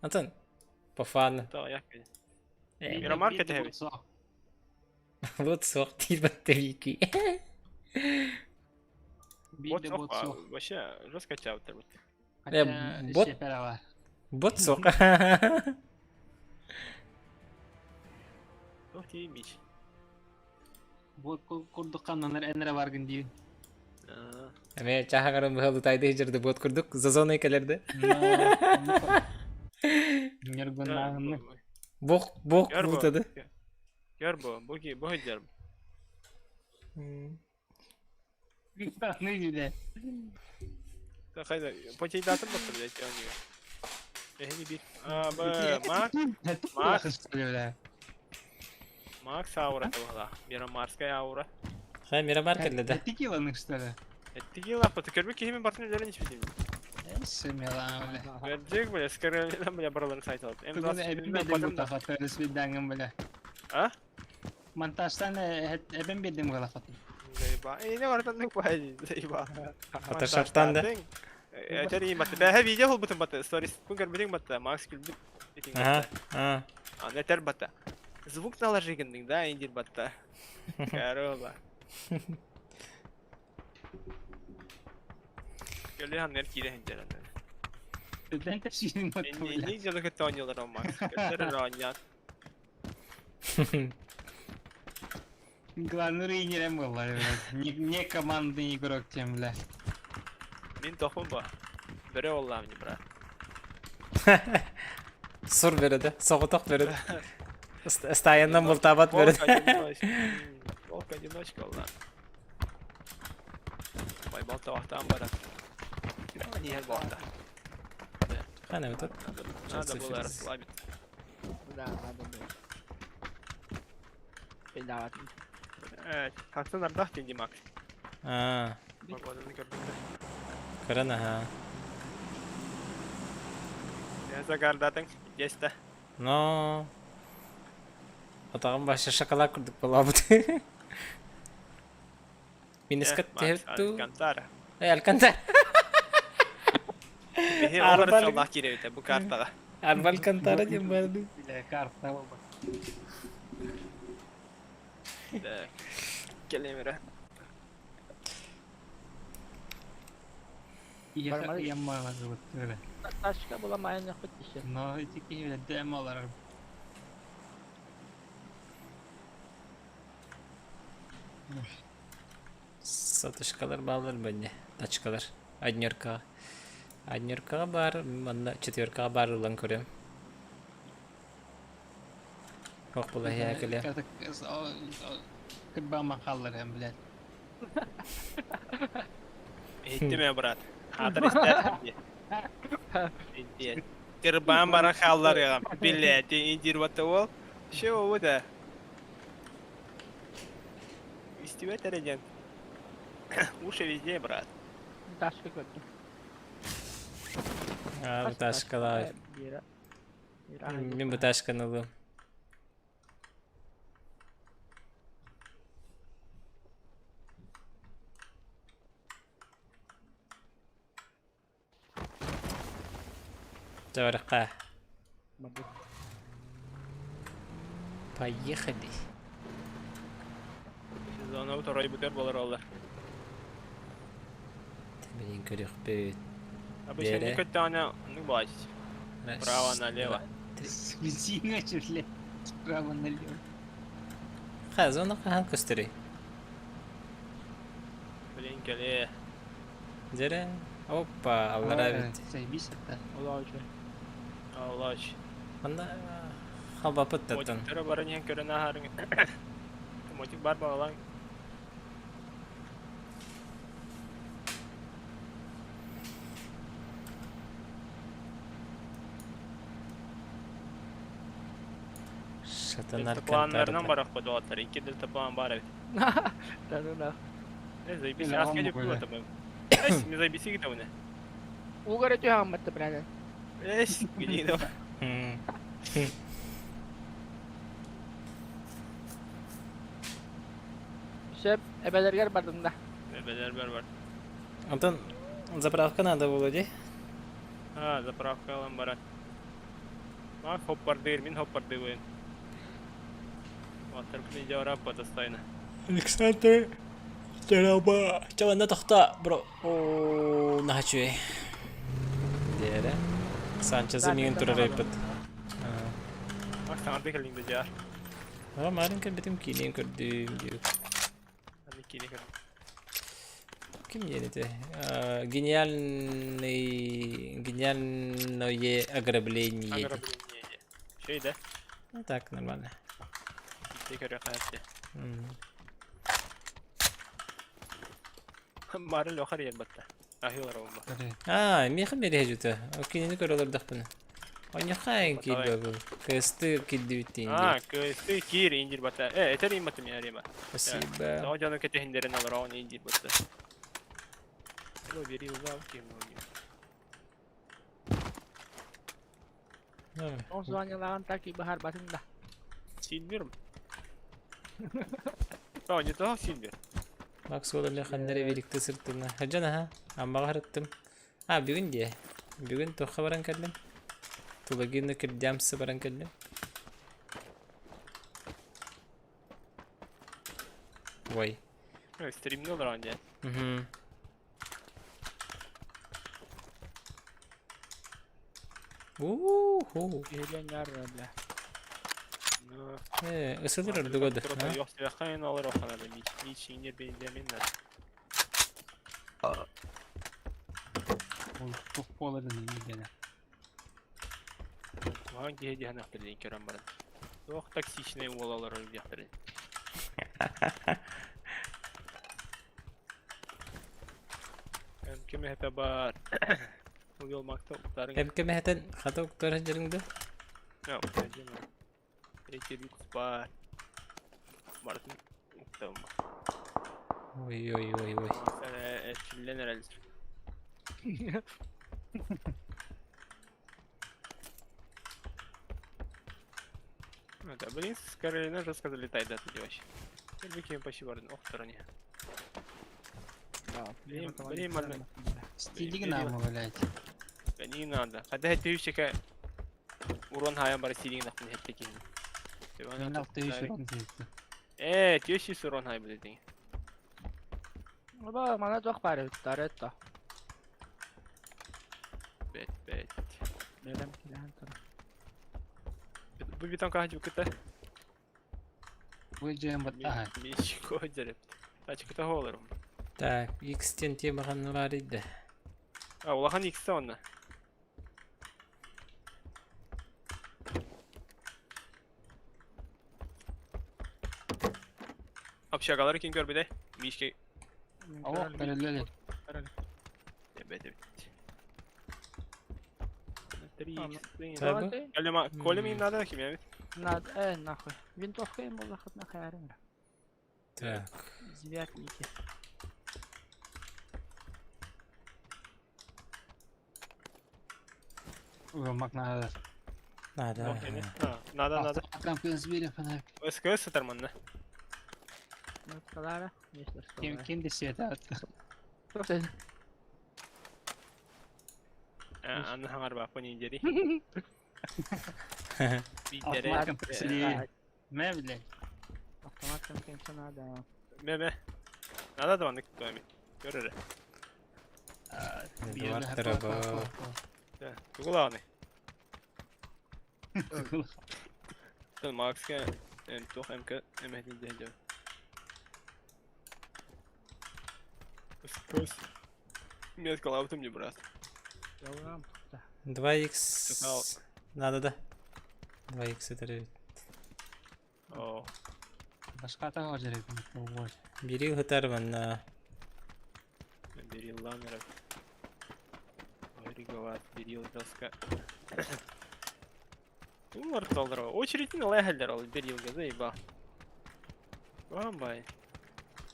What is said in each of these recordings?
Антон, пофан. То, як він? Міромаркет геві. Вот сох, ти батарейки. Бот сох, а вообще жорстко чавтер. Бот? Бот сох. Ох, ти міч. Бот курдукканнан энере баргын дейбин. Эме чахагарын быхалу тайды жерде бот курдук, зазоны келерде. Нергоннагынны. Бок бултады. Görbo, bu hediyer. Ne güzel. Hayda, poçayı dağıtın bakalım ya yani. Ehli bir. Max aura tavalla. Mira Marskaya aura. Ха, Мирамаркет да. Текиланың что ли? Текила, потекерби киmin batını üzerine hiç bilmiyorum. Semela öyle. Verecek böyle skarayla bile buraların sayt aldı. Bugün evime de bu kafa törüs bir dangım böyle. Ha? Montajdan ben bildim kalafatı. Zeyba. Ne var da ne koyayım Zeyba. Photoshop'tan da. Açarım batı. Ben hep video oldu batı. Stories kun bilin batı. Max güldü. Ага. Neter batı. Звук наложи да, инdir batı. Karola. Gölü hanner kire hencerden. Ben de şeyim Ne güzel kötü oynuyorlar o Max. Kötüler oynayan. Главный рейнерем был, не командный игрок тем, бля. Min tohum bu. Bire oğlan ni bra. Sur beredi, soğutuq beredi. Stayandan multabat beredi. Volkan Yılmaşık oğlan. Bay balta vahtan barat. Hani her balta. Qani o'tib? Nada bular slabit. Evet, kalksana da dinci Max. Ha, Bak odunu gördüm de. qarana ha. Neyse gardatın, geçti. No. Atağım başa şakalar kurduk balabut. Miniskat tehtu. Alcantara. Alcantara. Bihi olur inşallah gireydi bu kartada. Alcantara diyeyim bari. Bile kartına bak. Gelemire. Yapma öyle. Başka bulamayan yok işte. No, iki öyle demo olarak. Satışkalar bağlar bence. Taçkalar. Adnyorka. Adnyorka var. Bana четверка var ulan koruyorum. Yok bula ya kele. Kırba makallar hem bile. Etti mi brat? Hadır istersin diye. Kırban bana kallar ya. Bileti indir vatı ol. Şey o da. İstiyor dereceğim. Уши везде, брат. Taşka gördüm. Ha, bu taşkalar. Ben bu taşkanı alayım. Тёрка. Поехали. Сезона второй бутер болар олар. Блин, корих бит. Обычно не хоть Таня, ну бачить. Право налево. Бензин чуть право налево. Ha, zona kahan kusturi. Блин, келе. Jere. Hoppa, Allah rahmet. Заебись это. Olağacı. Allah. Anda hava pıttatın. Motiktara barın yan körene harın. Motik bar bağlan. Şatanar Planlarından barak bu doğatları. İki delta plan var evet. Tanına. Ne zaybisi askeri yapıyor tamam. Es mi zaybisi gidiyor ne? Ugar ito yung hamat na pala. Es gidiyor. Şef, ebelerger bardında. Beler var. Антон, заправка надо, Володя. Ha, zapravka alan baran. Hoppar değil min hoppar değil oyun. Water kini jawab patastayna. Alexander. Merhaba. Coba tahta, bro. Oh, nah cuy. Dia ada. Sanchez'ı mingin turun repet. Bak sana da kalın da jar. Oh, kemarin kan betul kini yang kerdim gitu. Hani kini kan. Kim jadi teh? Genial no ye ограбление. Ограбление. Şey de. Так, нормально. Tekrar yakalattı. Marı lokar yer batta. Ahiyor arabamda. Меха мере juta. Oke, ini kalau dah pun. Banyak kain kilo bu. Kesti kilo itu. Köstü kir incir batta. Eter inmattım ya rima. Спасибо. Daha canım kete hinderin alır o incir batta. Bu biri uzak kim oluyor? Kung suwanyalaan taki bahar basin dah. Silmiyorum. Bence daha silmiyor. Bak solda mekanları birlikte sırtına. Hacana ha. Amma qaratdım. Ha bugün diye. Bugün toqa baran kaldım. Tulagini kirdamsı baran kaldım. Vay. Streamde olur önce. Geliyorsun yarın öyle. Isıtır orada godu. Yok silahkan alır o kadar da. Hiç indir beni deminler. Çok boğulur değil gene. Hangi hediye anahtarı körem bana. Yok taksi içine uğulalar öyle yaptırın. Kime hep var. Bu yol makta uktarın. Hep kemehten kata uktar jarında. Ya uktarcı mı? Ece bir kusbar. Martın uktam. Oy. Sana etkilen herhalde. Да, блин, скорее на жестко залетает, да, ты девочка. Какие почти варды, ох, стороне. Блин, мально. Стилик намı блядь. Не надо. Когда это ющика урон хаям бар стилинг нахуй хет такие. Ben altı yaşıyorum zeytin. Тёщи урон хай будет. Baba mana çok para taret da. Bet. Benim kilan tabii. Bu bir tane kahve kıta. Bu cem batta. Bir şey koyacağım. Açık kıta olurum. Так, X-тен темахан var idi. Улахан X'te onunla. Apşakaları kim gör bir de? Bir işe... Allah belirledi. Evet. Tabii. Коля мені надо ким я? Надо, нахуй. Винтовка ему заход на хайринга. Так. Звякники. Vurmak nada. Надо. Надо. Kampiyon zbiri falan. СКС сатарманна. Ну, сказали, если что. Kim de şey attı. Просто Anna hangar bak bu ninjeri. Bir Atma kere. kampiyonu. Ne bileyim. автомат компенса надо. Me. Nada da vandık dövme. Görür. Var tarafı. Google ağını. Sen Max'ke toch MK emedin diyeceğim. Пусть. Мне сказал, ты мне, брат. 2x. Надо да. 2x это. О. Başka da var direkt. Biri hıtar bana. Bir yıl lan yarak. Rigovat, bir yıl doska. Umar dollar. Очередь на легальдер, але bir yıl gaza iba. Бамбай.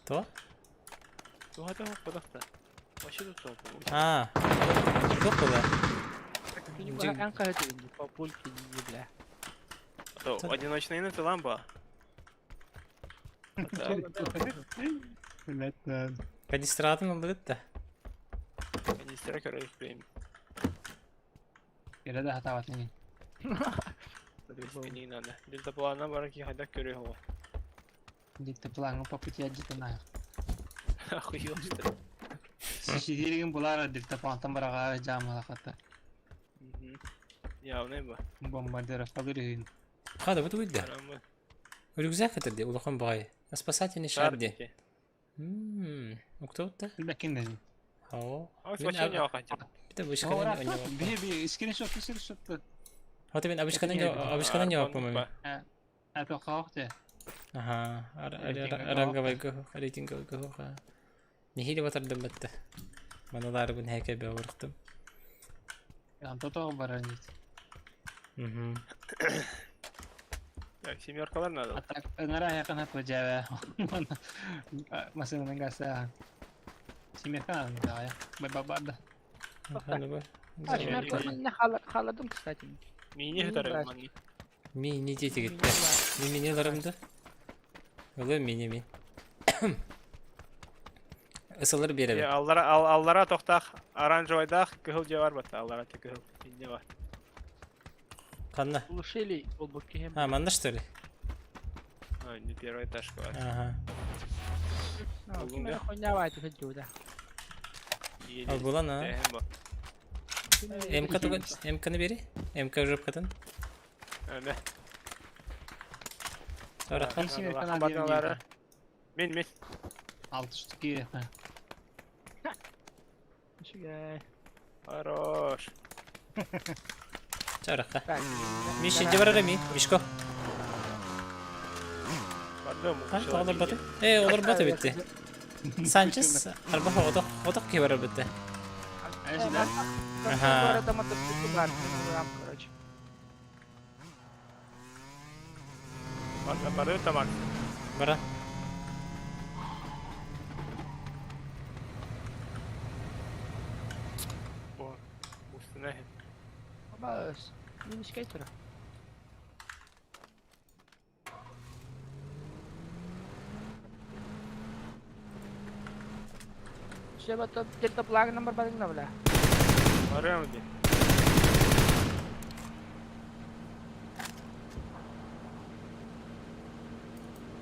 То? Ну это подохта. Вообще тут толку. Кто куда? Ini bahkan angka itu ini popul kini bla. То одиночная инет ламба. Кадистратın oldu da. Они стрекеры их время. Yere de hata var senin. Беспенин надо. Дельтаплана бараки хада көрі ғой. Дикті плаңы попыти әджетінайық. Охуел, что ли? Шешедерген бұлар дикті плантан бараға жамыла қатты. Явный бы. Бомбардировка берейін. Хада вот выйдя. Рюкзак это где? Улахан багай. А спасательный шар где? Кто это? Бәкенден. О. А спасение охотя. Это вышкадан у него. Bir скриншот. Вот именно обычкадан не по-моему. Әпі қауқты. Ага. Ранговый гохо, рейтинговый гохо. Нехили батырдым бітті. Маналары бұн хәке бе ұрықтым. Антотоғы баран дейді. Семеркалар надо. Атак ыңыра яқына көжәве. Масынының қасы. Семерка надо да я. Бай-бабарды. А, я халадым, кстати. Мини второй мани. Мини дети гитті. Мини ларымды. Олы мини. Isılır bir evi. Аллара тоқтақ, оранжевайдақ, күхіл же бар бата, аллара те күхіл. Инде бар. Қанна? Улучшили облаки хем. А, манда что ли? Не первый этаж бар. Ага. Кемер хойнавайды хөджуда. Ал була на. МК туган, МК-ны бери. МК уже катын. Öyle. Sonra Kapatmaları. Min. 6 штуки яқы. Şuraya. Хорош. çarıkka. Mişi cevara mi? Mişko. Ha, olur batı. Olur batı bitti. Sanchez, araba odak ki var bitti. Ага. Города мотоцикл бар, короче. Барды тамак. Бара. О, устане. Бабас. Мини скейтера. Siapa tuh jadi top lagi nomor paling enam lah. Arıyorum diye.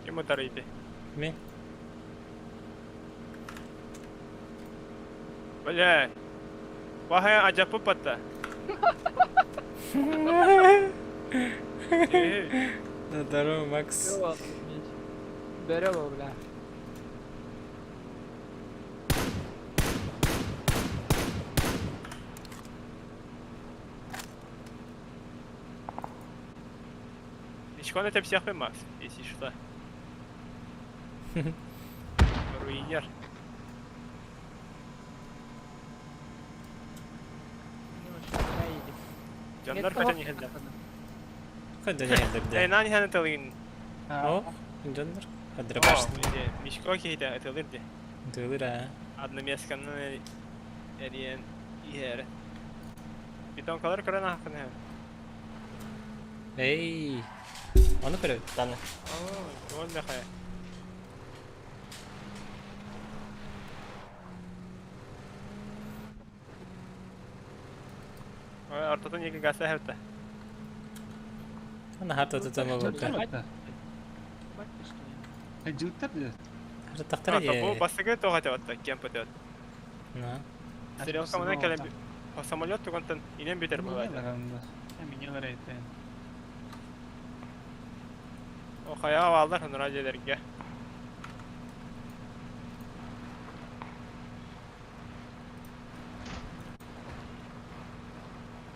Kim o taraydı? Mi? Böyle. Vahaya acaba patta. Здорово, Макс. Берево, бля. Ничего на тебя всех Макс, если что. Руинер. Canlar kaçan yihelde. Hadi ne geldi? Nani hani talın? O, canlar. Hadi О, başla. Мишко кейте атылырды. Дылыр а. Одно местный эрен иер. Питон kalır kırana hakkında. Ey. Onu kırıyor. Tanı. Oo, ne kaya. Ortadan yeki gasa hevte. Ana harta tutama bakar. Jutar diyor. Harta taktara diye. Bu basıgı toğata vatta, kemp ötüyor. Na. Сериал камана келем. По самолету контен инем битер бывает. Минелер айтайын. O kaya aldılar onu radyeleriga.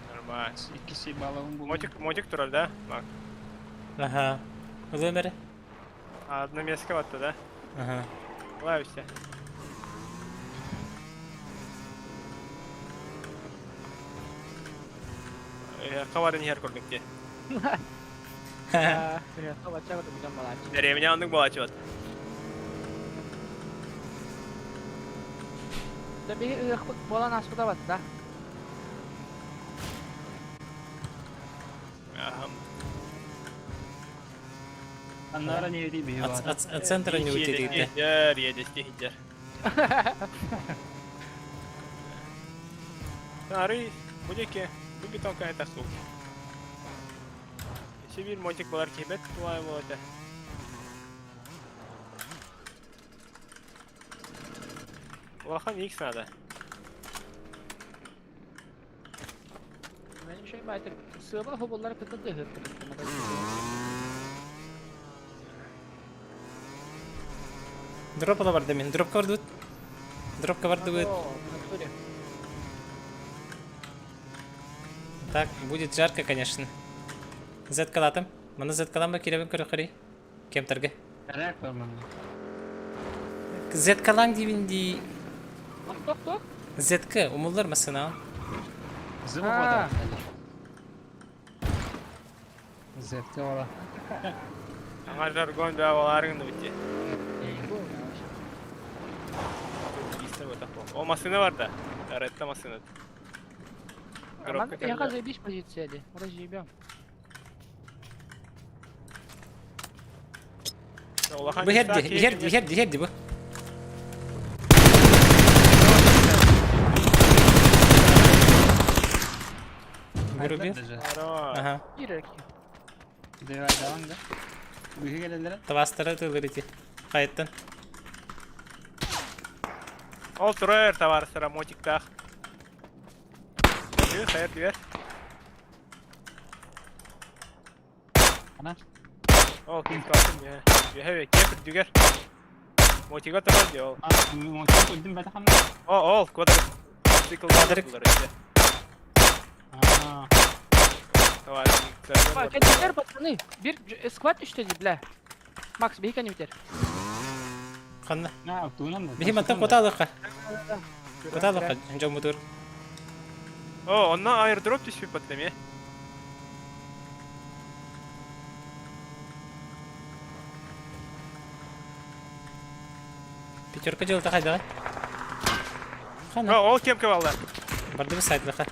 Normal. İkisi balığın bu. Мотик турал, да? Мак. Ага. Узы мере. Одно место вот да? Ага. Лавишься. Хаварын yer kurduk diye. Ternyata baca aku bisa malah. Nereye aldık bu açı. Tapi bola nasıl da batta. Аннара не веди бей var. От центра не уйти где. Едешь. Арый, будете, вы бетон какая-то сука. bir мотик болар кебет туай болады. Улахан X надо. Benim şey baytır. Sığma hobolları kıtı dıhır. Дроп да бар демин. Дропка бар дут. Дропка бар дут. Так, будет жарко, конечно. Z-калатым. Мана Z-калам ба киребен көрі қыры. Кемтерге. Рак var mı? Z-калаң дейбінді. Tok. Z-кі, умылдар масына. Zıvı kadar. Zevkli ola. Аңа жаргон да баларың да бітте. О, машина var da. Редта машина. Я кажу, більш позиції. Роз'їбем. Bu herdi bu. Grubi. Aha. Girer ki. Devam da. Büyük gelirler. Tavastara tığılır iti. Kayıttan. Ол тұрыр товарыстыра мотиктақ. Хайыр дивер. Ana. Ол кейін қалсын бе. Бе кепір дүгер. Мотиға тұрыр де ол. Monitör öldüm ben de Ол квадрат. Цикл Квадрат. Aa. Bak biter patronı. Bir squat iştedi bile. Max bir hikani biter. Kanna. Ne yaptığını mı? Bihi mantan kota alıqa. Kota alıqa. Önce motor. О, онна airdrop düşüp patlamaya. Пятерка делал тахай, давай. Хана. Ол кемке балды. Барды bir сайт лаqa.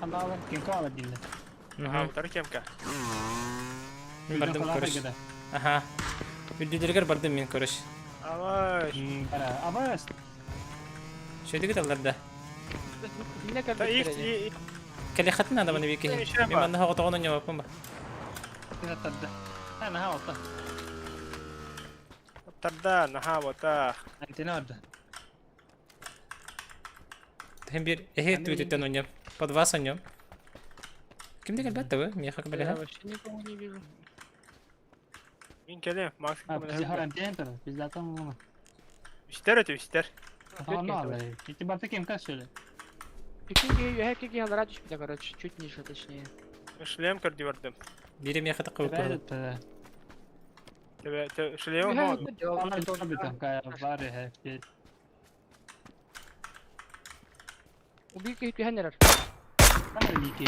Kandalar kim kovalar dinle. Ага, утары кемке. Мен бардым көріш. Аха. Үлдедергер бардым мен көріш. Аваш. Ama Şöyle git allarda. Ne kadar Та их bitirecek? Kale xatın adamını bir ki. Men banda hağa toğunun yapapım ba. kita tadda. Ana ha olta. Тарда, наха, бота. Antina orada. Hem bir ehet tweetten oynayam. Под вас oynayam. Kimde elbette bu? Miye hak Я belaha. вообще никого не вижу. Min kelem, max Ha bizi harantiyen taraf. Biz zaten bunu. Üster ötü üster. Ha ne var? İki batı kim kaç şöyle. Хекки Алрач, да, короче, чуть ниже, точнее. Шлем кырды бардым. Biri miye hata kıvı kurdu. Тебе шлем мод. Onlar doğru bir tam kaya var ya. Убийка Хекки Хеннерер. Bana bir iki.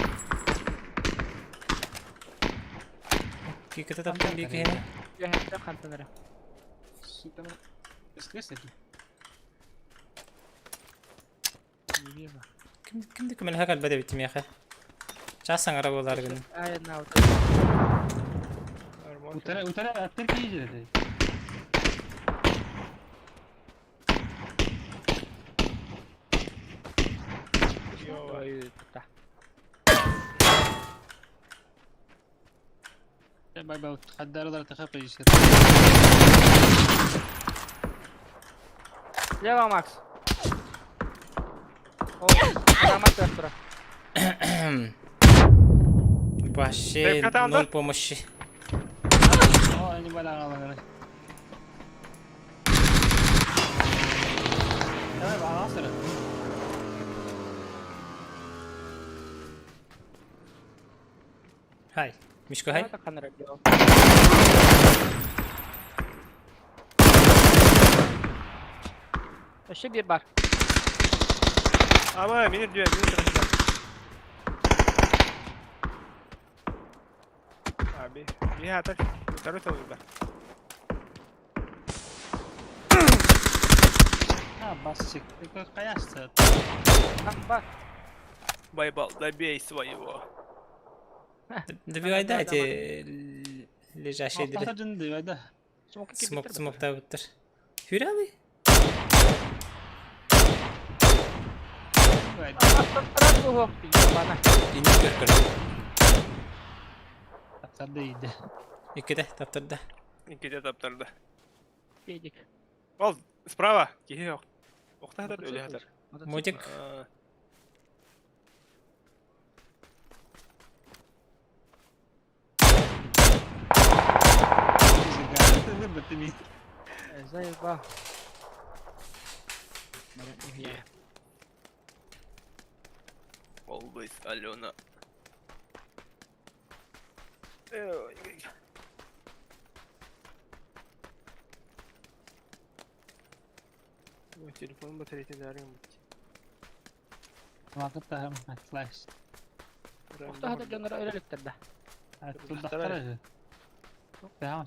Ki kıta taptım bir ki hene. Я Хекки Хантенера. Süper. Eskisi. Не вижу. Kimde kümel hak albede bittim ya. Çasan arabalar günü. Aynen abi. Utara attır ki iyice dedi. Ой, да. Bay bay haddar olarak takip edeceğiz. Лево, Макс. О, прямо тестера. Вообще Катанdı. ноль помощи. O aynı bana alalım. Evet bana sıra. Hay. Mişko hay. Это Хеннерер делал. Вообще bir bar. Ama minir diyor, minir tarafında. Abi, bir hata tarot oluyor da. Ha bas çıktı. Kayaştı. Бар. Байбал, добей своего. Добивайте лежащие дыры. Atladın diyor da. Смог Смок да bitir. Hürali. Раз угол. Бана. İndik kırkır. Taptarda iyiydi. İki de taptırdı. İkinci taptarda. Педик. Ол, справа. Кихи yok. Okta hadar, öyle hadar. Mojik. Бітімі. Заебал. Always Alona. Телефон батареясы дарим. Vakit daha flash. Okta hada canlara öyleliktir de. Tutdaqlar acı. Devam.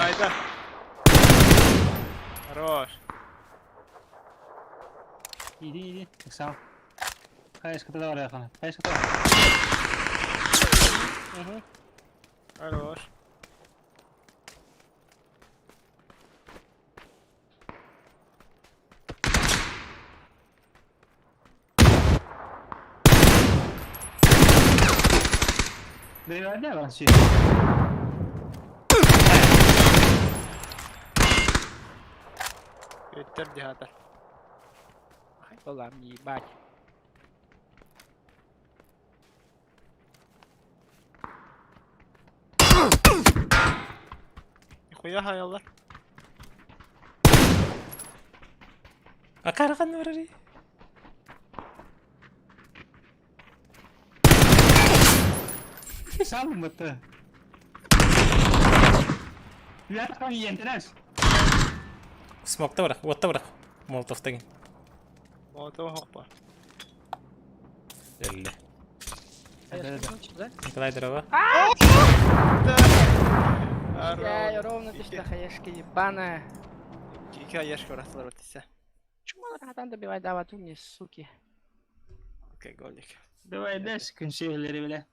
Ayda. Хорош. İyi. Sağ ol. Hayır kıtada var yakına. Hayır kıtada var. Хорош. Biri verdi ya bana şey. Yeter dihata. Ulan ебать. Нихуя хаялар. Akarıkan var arayı. Sağ olun Batı. Lihat kami yentenes. Smokta bırak. Watta bırak. Molotov'ta gel. Молотова хоппа. Belli. Да? Nikolay Drova. Я ровно ты что хаешка ебаная. Кика яшка расла ротися. Чему надо добивать давать мне, суки? Окей, голик. Давай дες kun şeyleri bile.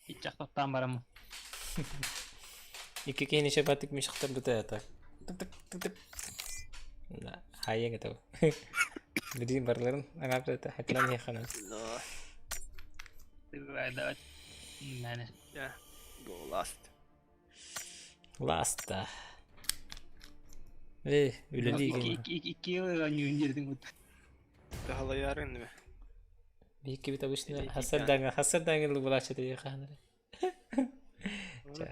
Hiç yaktaktan var ama. İki kişi nişe batık mişiktır bu da yatak. Tık tık tık tık. Nah, hayya gitu. Jadi barların anggap itu headline ya kan. No. Давай. Yani. Yeah. Go last. Last da. Öyle değil. İki yıl oynuyorsun girdin bu. Daha yarın mı? Bir iki bita başına hasar dangalı bulaştı diye kan.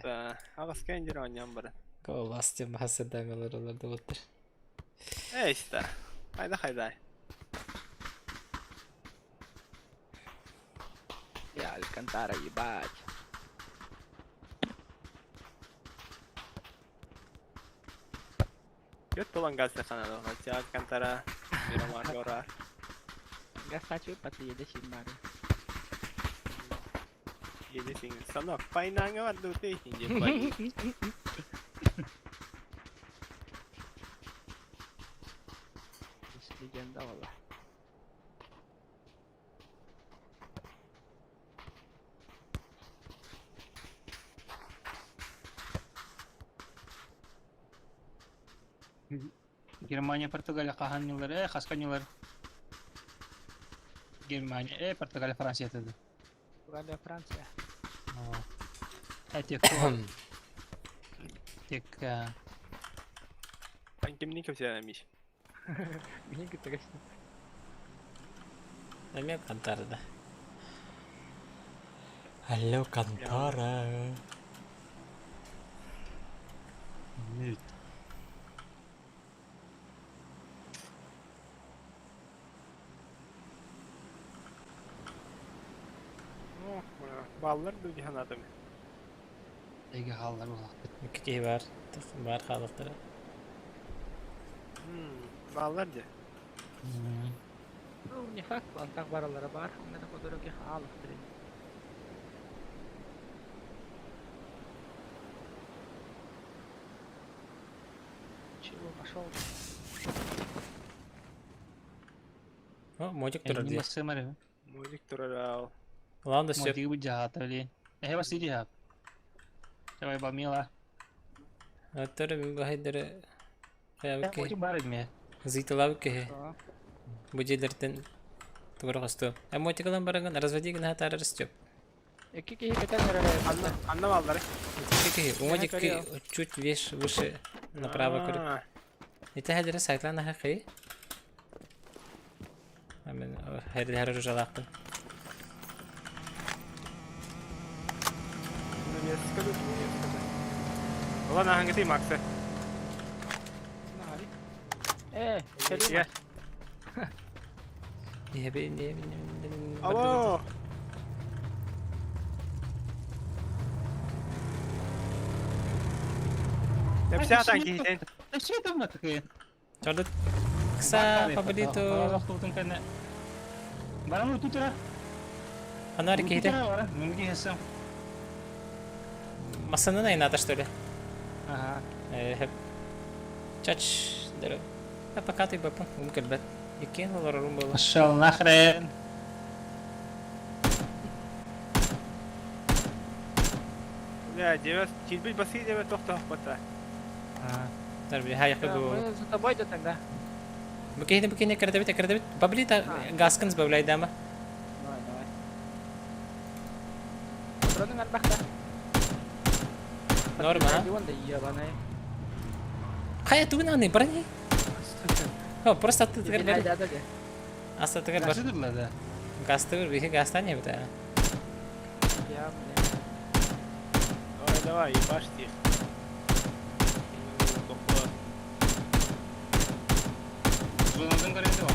Да. Ağız kendi oynayalım bari. Go last ya hasar dangalı oralarda otur. İşte. Haydi. Я Алькантара ебать. Göt dolan gazete kanalı. Hadi Alcantara. Bir amar yorar. Гастачу подъедешь и мари. Yedisin. Sana painanga var duti. Hindi pa. Легенда вала. Germania Portugal kahan yılları kaskan yılları. Germania Portugal Fransa dedi. Португалия, Франция. Tek Ben kimliği kimse demiş. BENQ точно. Namanya Kantara dah. Halo Kantara. Ballar da bir hanadım. Ege hallar var. İki kişi var. Var kalıkları. Ballar da. Ну, не факт, он так баралара бар, у меня по дороге халах трин. Чего пошел? О, мотик турар Ini дие. masih mana? Музик турарал. Улаан да Mau сөп. tiga bujahat tadi. Pasti dia. Coba Bamila. Аттары мен бахайдары Mau хаябыке. coba ya. Зыйтылабыке. Буджелерден тугара касту. Мотикалан бараган разводигин хатары растеп. İki kişi keter nereye? Anlam aldılar. Тики, мотики чуть выше направо кырып. Это хадира сайтлана хакы. Амен хадира жалактын. Ulan hangi tim aksa? Selim. Я бы не. Alo. Hepsi atan giydin. Что там на такие? Чордот. Кса фабрито. Waktu itu kan. Barang lu tuh cerah. Фонарик кейте. Mungkin hesam. Масаны найната что ли? Ага. Чач. Дэр. Пока ты бапун умкэлбэт. Икен лорорум боло. Пошел нахрен. Ya cevap kilbil basit cevap tohtoh bata. Дарби хай хабу. Мы за тобой идем тогда. Бакейне крадабит. Баблита гаскан сбавляй дама. Давай. Патроны на арбах, да? Норма. Вон да ебаный. Хай тугнаны брони. О, просто ты Теперь тегер. да. Аста тегер бар. Kasih dulu lah dah. Гастыр бихи гастане бит. Я, бля. Давай, ебашьте их. Zulumdan keren tuh.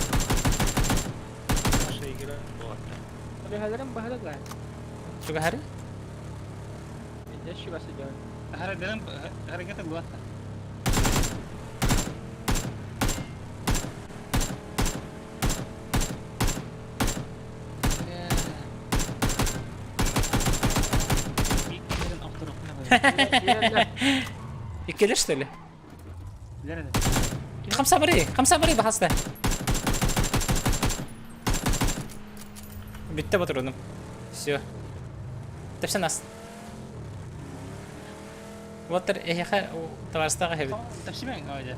Наша игра была. Tapi hadirin bahagia kan? Чуга хари? Dia juga sejauh. Hari kita gua. Икеле что ли? Lihat. خمسة مري بحصته. Bitti patronum. Все. Тепсе нас. Вот я товарстага хебит. Tapsimen aja.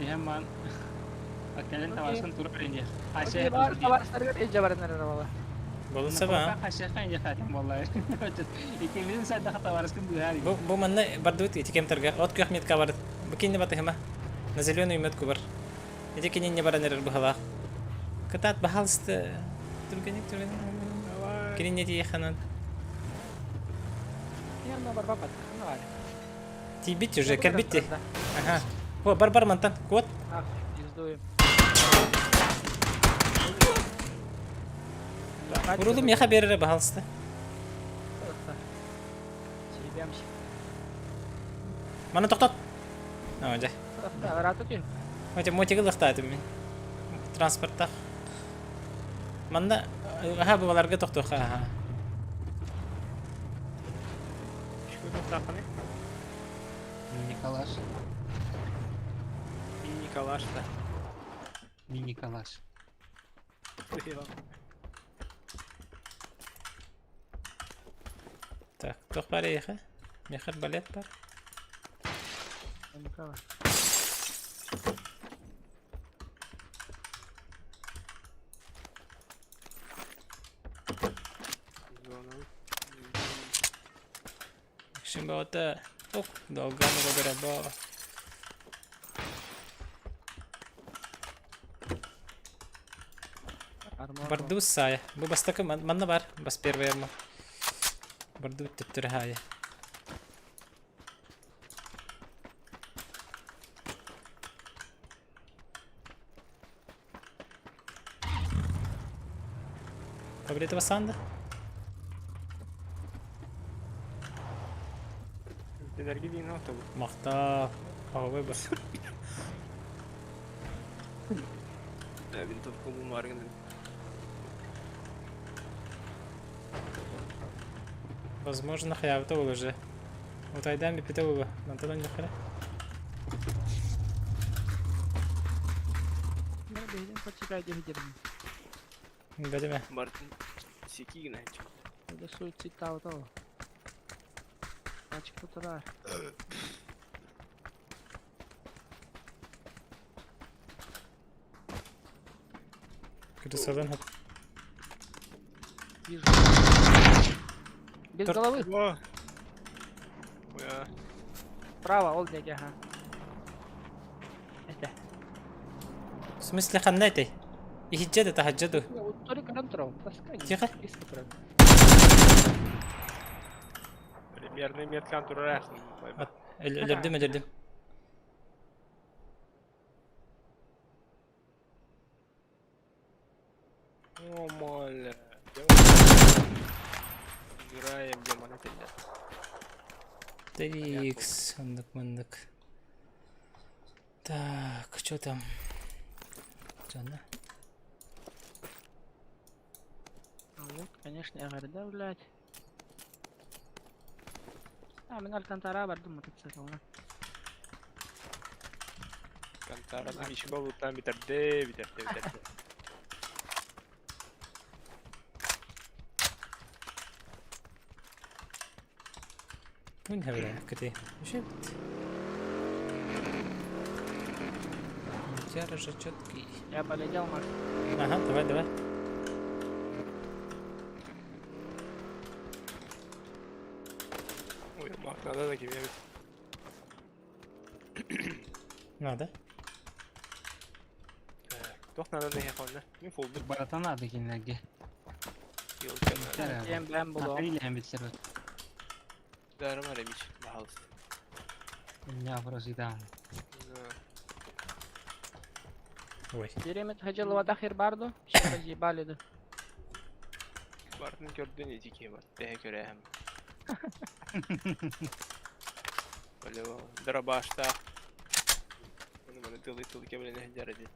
Iya man. Kalian tawarkan turun ini. Okey, var sarıgar icabaren nerede valla. Болса ба. Haşyakkan ya khatim vallahi. İkimizin sen daha tawarkan bu hari. Бу манна бардут эти кемтерге. От көх метка бар. Бакинне батыхма. На зеленую метку бар. Эти кинен не баранер бахала. Катат бахалст. Турганик. Кинен не тиханан. Yanına var babat. Ne var? Тибить уже, карбите. Ага. О, барбар мантан. Кот. Ah, izduyum. Урулум яха берере бахалсты. Çiğdemş. Мана тоқтат. Ага. Rahat tutuyor. Өте мотигі лықтады мен. Транспортта. Манда аха бұларға тоқтуға. Şurada takını. Николаш. Mini kalaş da. Mini kalaş. Так, тоқ бар ейхі. Мехір балет бар. Şimdi orada hop dalganı da beraber. Бардус сая. Бу бастакы манна бар. Бас первая ма. Барду теттерхая. Побрит басанда. Dergi değil ne bu? Махта. Хавай бас. Bir topku bu margın. Возможно, хаявта уже. Utaydan bir pide bu. Mantadan yukarı. Mana behden почекай дегидерим. Böyle mi? Мартин секи гнать. Udah suicid tahu. Açık tutar. Kötü salın hep. Вижу. Без Тор- головы. О! Бля. Право, ол деги, ага. Это. В смысле ханнайты? Ихиджеды тахаджеду. Только контрол. Таскай. Тихо. Примерный меткан турах. Öldürdüm. О, моля. Играем, где монитор. Текс, мандык. Так, что там? Джанна. Вот, конечно, я говорю, да, блядь. Мен алкантара бардым мотоциклна. Кантараның иши болуптан битерди. Вон هبلا كتي. شفت. Монитор же четкий. Я полетел, Макс. Ага, давай. Ой, мах, надо таким я. Надо. Тох надо не яхонна. Не фолду. Баратана дегенлерге. Yolken. Ben buldum. Наприлем битсербет. Дарым аремич. Бахалыс. Я просто идам. Ой. Деремет хajal вадахир барду. Сейчас ебали да. Бартын көрдүн этики бар. Теhe көрәһем. Болево. Дробашта. Оны тылы кебелен жарады.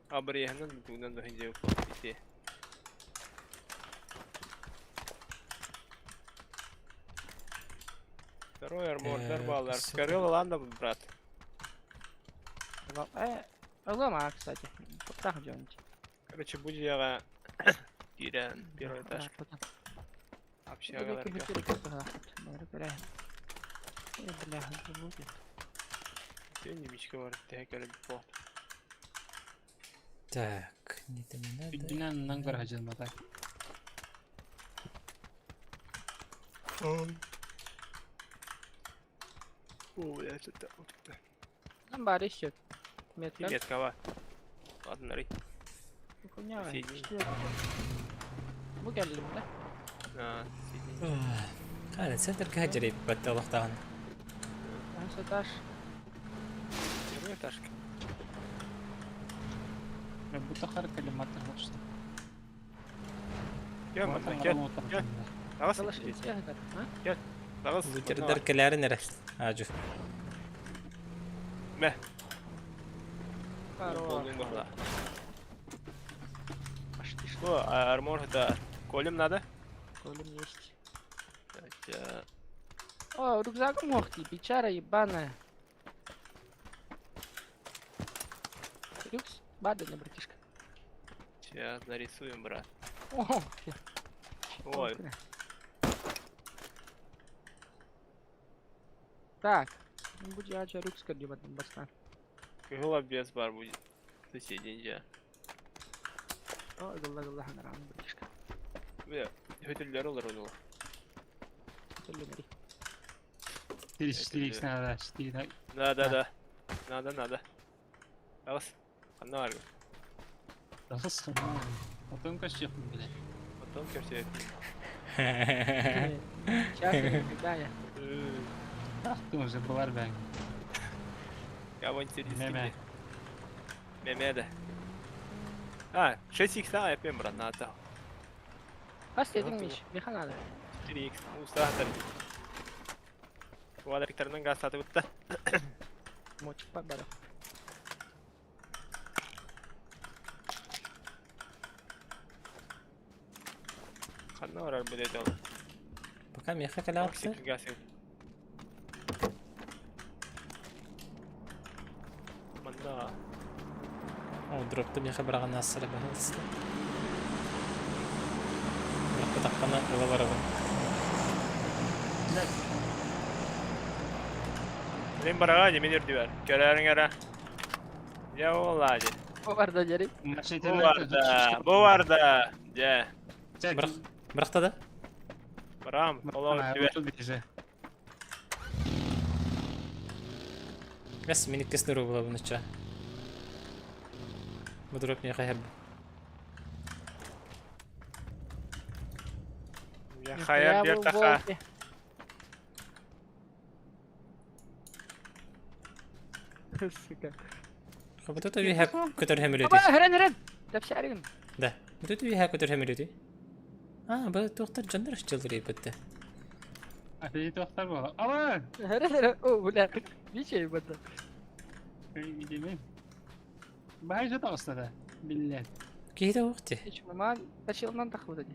Абриянын бүгүнөн да хинже бити. Второй армор, дарбалар. Скорел ланда, брат. Лома, кстати. Так делать. Короче, будь я Кирен, первый этаж. Общага. Бля, будет. Сегодня мечка var. Tehe по. Так, не надо. Бидинен нангар хажал матай. О, бля, что-то. Нам бариш счет. Метка. Меткова. Ладно, нари. Хуйня. Соедини. Bu geldi mi de? Соедини. هذا سنتر كهجري بطل طبعا. Ben sataş. Первый этаж. Я будто харкали маты вот что. Gel Matan gel. Давай Çalışıyor. сидеть. Ha? Давай Вытер كلاري نرى. عاجو. Meh. Хорош. Что, армор это колем надо? Колем есть. Так, О, рюкзаком охти, бичара ебаная. Рюкс? Бадный, братишка. сейчас нарисуем, брат. О, Ой, так. Не будь я рюкс кардивать, бастан. кыгыла без бар будет. Соседи, О, гылла ханарам, братишка. бля, hötüller olur onu. Söylемери. 4x надо, 4 Да. Надо. Давай. Анна var. Nasıl? Потом kaç yapın bile. Потом köşeye. Сейчас, да, я. Taktım уже var ben. Я вон тебе Меме. Меме, да. 6x daha yapayım брат, надо. Kaç dedinmiş? Bir kanada. 4x. Usta atar. Bu adrektarından gaz satı bitti. Moçuk bak bana. Kanna var araba dedi oğlum. Пока меха калатты. Манда. О, дропты меха браган асыры бахалсты. Дропты таққана ұла барабын. Мен бараға не менер дивер. Көрәрің әра. Я олади. Bu arada Jerry. Bu vardı. Ya. Бірақта да? Барам. Ола дивер. Бәс, мен иккесін ұру бола бұныча. Бұл дроп меха хәбі. Я хаяр бер таха. Сука. Бұты төбі хәп көтір хәмір Baba өті. heren. Dap şarigin. Да. Бұты төбі хәп көтір хәмір өті. Бұл тоқтар жандар үшчелдір епітті. Afiyet doktor bu. Aman! Heren. O bu ne? Bir şey bu da. Gidelim. Bahayca da usta Billet. Кейді оқты. Hiç normal taşıyılman takıldı.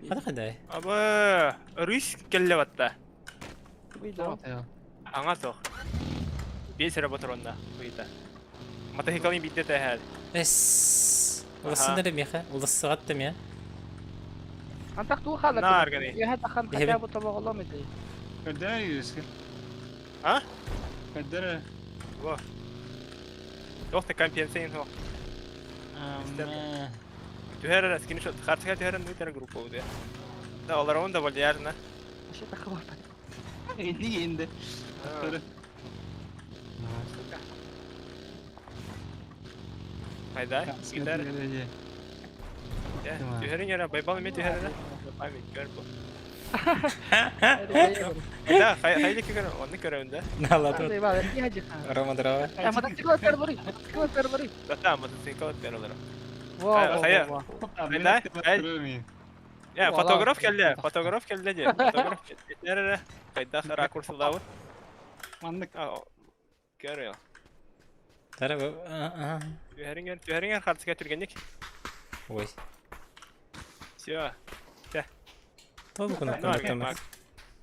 Қада қадай. Aba риск келе батта. Bu da. Аңа соқ. Бес работа ронда. Бұйда. Мата хикалин битте тәһәл. Әс. Оласындары меха. Оласығатты ме? Antak tuğ kalır. Nar gani. Ya takan Dehebin. kaya bu tabağı olamıyor. Kaddara yiyoruz ki. Ha? Kaddara. Во. Доқты компенсейн хо. Amma. Түһәрә скриншот. Хартыга түһәрә нөтер группа уды. Да алар онда бол ярна. Şey takım var. Endi. Doktoru. Hayda. Gider. Түһәрә яра байбал мет түһәрә. Память гөр бу. Да, хайда кигән, онны көрәүндә. Налады. Hadi bak bir hacı. Ромадрава. Ama taktikler terörü. Taktikler terörü. Да, мотоцикл берәләр. Wow. Хая. Hayda. Я фотограф келде, фотограф келде де. Фотограф келде. Хайда ракурслау. Mandık. Көрә. Тара бұл. Түһәрәң хартыга түргәнник. Ой. Всё. Толы кнопка нөктәміз.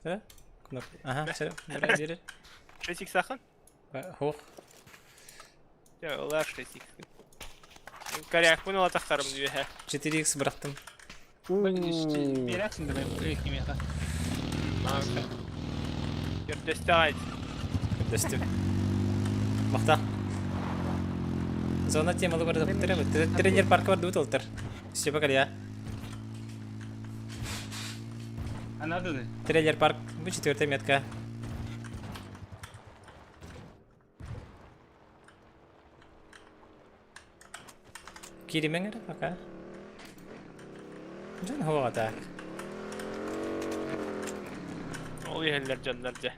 Да? Кнопка. Ага, все. Біраз жері. 6x сахан? Хоқ. Я олар 6x. Коряк bunu атақтарым дүйе. 4x бірақтым. Берәксің де ben ekmeğe. Көрдестай. Дөстім. Мақта. Зона темалы барды бұттыры. Тренер паркы барды бұт олтыр. Все бақар я. Anladın mı? Трейлер парк. Bu 4 метка. Киримен әрі бақа. Жан хова так. Ол ехелер жандар же.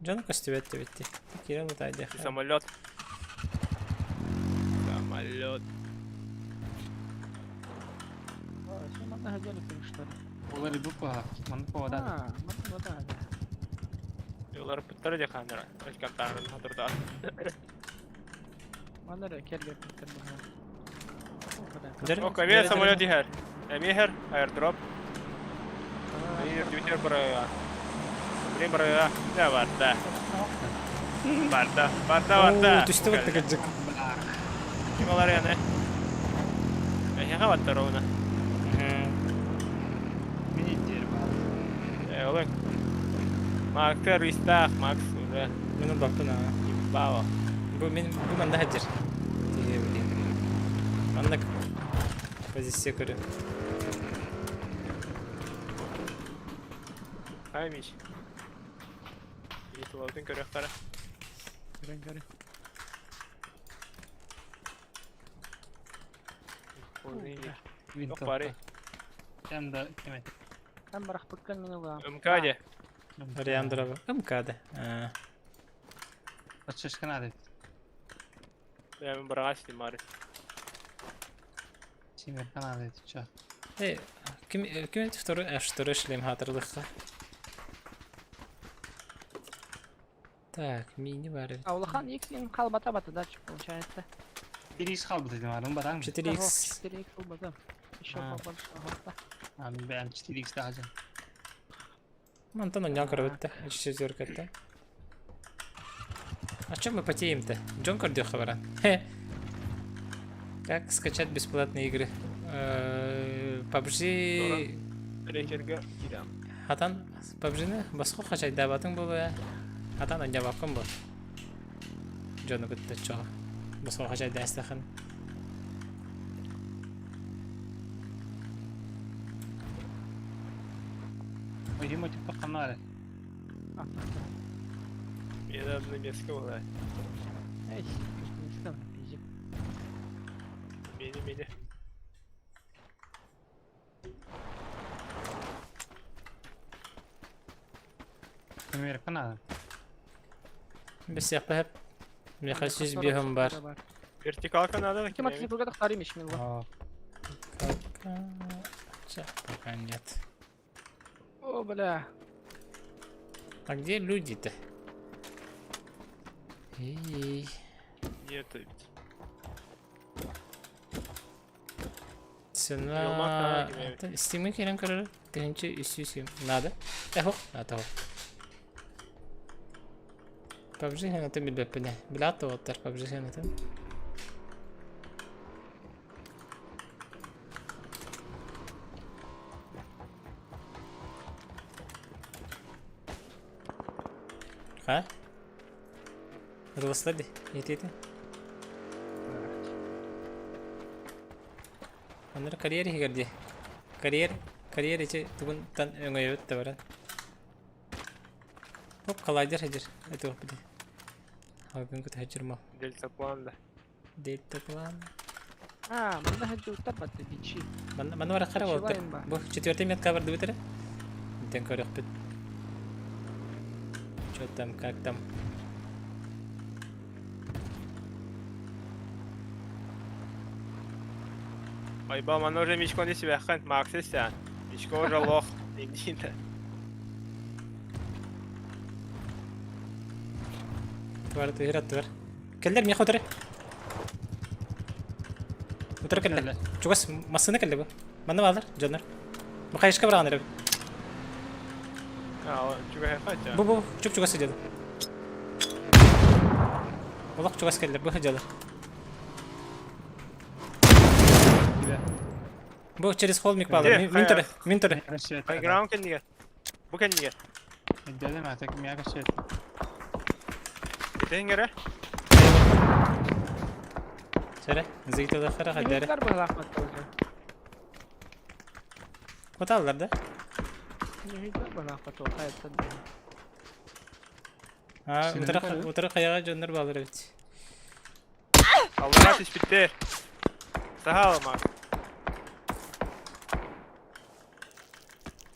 Жаны көстебетті бетті. Кирил ұтайды. Самолет. Самолет. Şimdi hacı yapmışlar. Onları bu paha. Mandık o da. Ha, bu da. Yollar pıtları же kamera. Özkan tanrının hatırda. Bana da kel yapmışlar. O kavya самолет ехер. Эмехер, airdrop. Двитер buraya. Buraya buraya. Ne var da? Var da. Düştü battı gıcık. Kim olar yani? Ehe var da ona. Mini diyelim abi. Oğlum. Markta restart Max udah. Bunun baktın ha. Bawa. Bu bende hacır. Anlık. Pozisyon kırı. Haymış. İyi tuvaltın körüktara. Gören. Yok bari. Hem de evet. Ben bıraktık kendini ulan. Ömkade. Oraya andırabı. Ömkade. Açış kanadı. Ben bırakastım bari. Şimdi kanadı çok. Hey, kim второй шлем hatırlıkta. Так, mini var. Avlakan X'in kalbata batı da çıktı uçanette. Bir iş kaldı dedim abi. Badan mı? 4x. 4X olmadı. İş yok. Abi ben çiftlik daha can. Антон он някъде бе, четвърката. А чем мы потеем-то? Джонкор дёхавара. Как скачать бесплатные игры? PUBG... Трекерге кидем. Хатан PUBG-ны басқа қачай дабатың болу. Хатан он жабақым бол. Джону күтті чоға. Басқа қачай дәстіқын. Uyumu tip kanale. Я даже на меске была. Ey, не знаю, пиздец. Мини-мини. Numara kanale. Biz yapıp mekasiz bir hım var. Вертикалка надо Кем накинуть. отли burada tarayım işimi bu. Aa. Kaka... Çak bakan нет. О, бля. А где люди-то? Эй. Нету ведь. Цена... Стимы керен карар. Тенче үсүсүм. Надо? Эхо? Ато. PUBG хэнэты билбеппине. Билато оттар PUBG хэнэты. Ха? Рылыслады. Ететі. Onları kariyer girdi. Kariyer içi tuğun tan öngöy öttü varan. Hop kalaydır hacır. Eto hop bir. Halkın kut hacır mal. Дельта план да. Date plan. Ha, bunda hadi utar battı biçi. Bana var kara oldu. Bu четвертый метка vardı bitir. Ten koruk bit. Что там, как там? Айба, мана уже мичкон не себя хан, Максистян. Мичко уже лох. Иди-то. Твар, ты играть, твар. Келдер, мне хоть Утыр келдер. Чугас, массыны келдер bu. Bana bağlar, canlar. Bu kayışka bırakın. А, чего я хочу? Bu, çok çugası cadı. Olak çugas kelder, bu cadı. Bu через холмик bağlar. Winter. Играем кенниге. Bu кенниге. Dedim artık miya kaçıyor. Тенгере. Söyle, zeyt odaklara kadar. Yeter bu zahmet oldu. Kotallar da. Yeter bu zahmet oldu. Hayır tabii. Ha, utara kayağa canlar bağlar evet. Allah ateş bitti. Sağ ol Mark.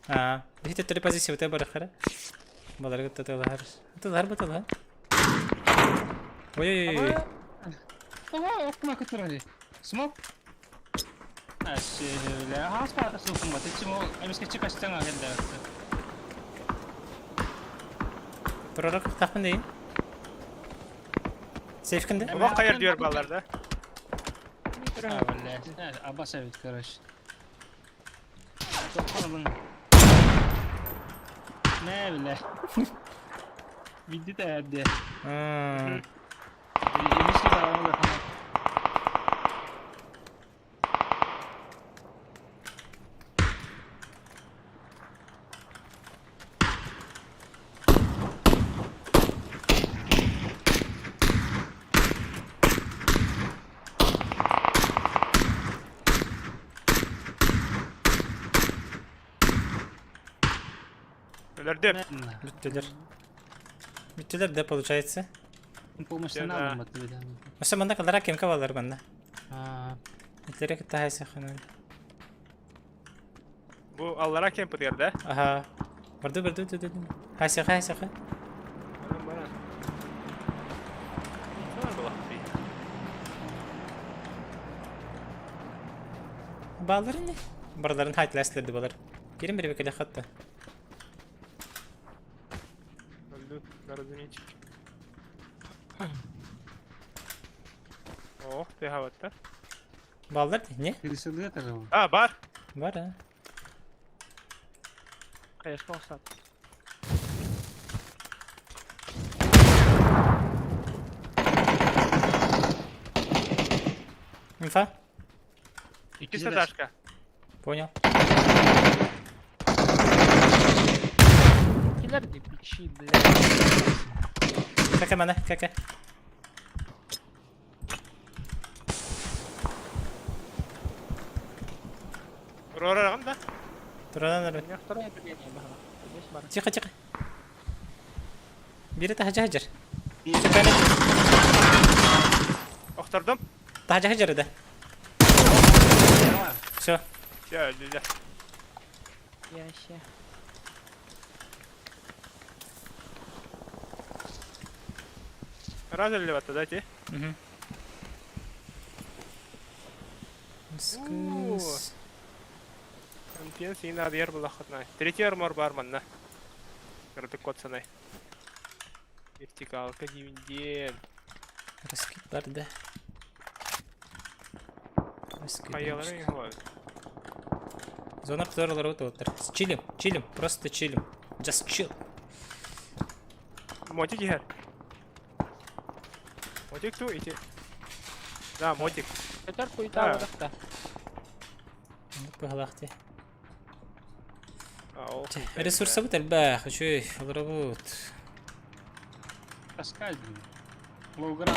Ha, bir tane pozisyon te bırakır. Bağlar gitti tağlar. Tağlar. Oy. Ama okuma kuturali. Smoke. Aşırı. Haspa sokun batı. Çimo emiş ki çıkaştan geldi. Prorak tahmin değil. Safe kinde. Bak hayır diyor ballarda. Ha vallahi. Evet, Abbas evet karış. Çok ne bile. Bitti de hadi. Yemiş ki daha onu Öldürdüm. Bittiler de получается. Помощь не надо, вот видно. Mesela bende kadar kemik var bende. Ha. Bitleri ki daha sakın. Bu Allah'a kemp diyor da. Aha. Vardı. Hay sakın. Bana. Bağları ne? Buraların height lastlerdi bağlar. Gelin biri bekle hatta. Öldü. Разумеется. Oh, bir havatta. Bağlar ne? Пересылды это же. Ha, bar. Var ha. Каяшка оксат. Инфа? İki sataşka. Понял. Киллер ди пичи, бля. Кака мене, кака. Рорарам да? Турадан У арбит. меня второе отделение было. Здесь бар. Тихо, тихо. Бири тахажа хаджар. Okturdum. Тахажа хаджар да. Все. Ya öldüler. Яще. Раз или вот да ти? Угу. Скус. Антен син адер була хатнай. Третий армор бар манна. Кырды котсанай. Вертикалка дивиден. Раскид бар да. Раскид. Каялары var. Зона пторлар отыр. Чилим, чилим, просто чилим. Just chill. Мотик yer. Мотик ту ити. Да, мотик. Кетер Да. куйта вадакта. Пахлахти. Ау. Ресурсы бут албах, чуй, алрабут. Таскать, блин. Лоугран.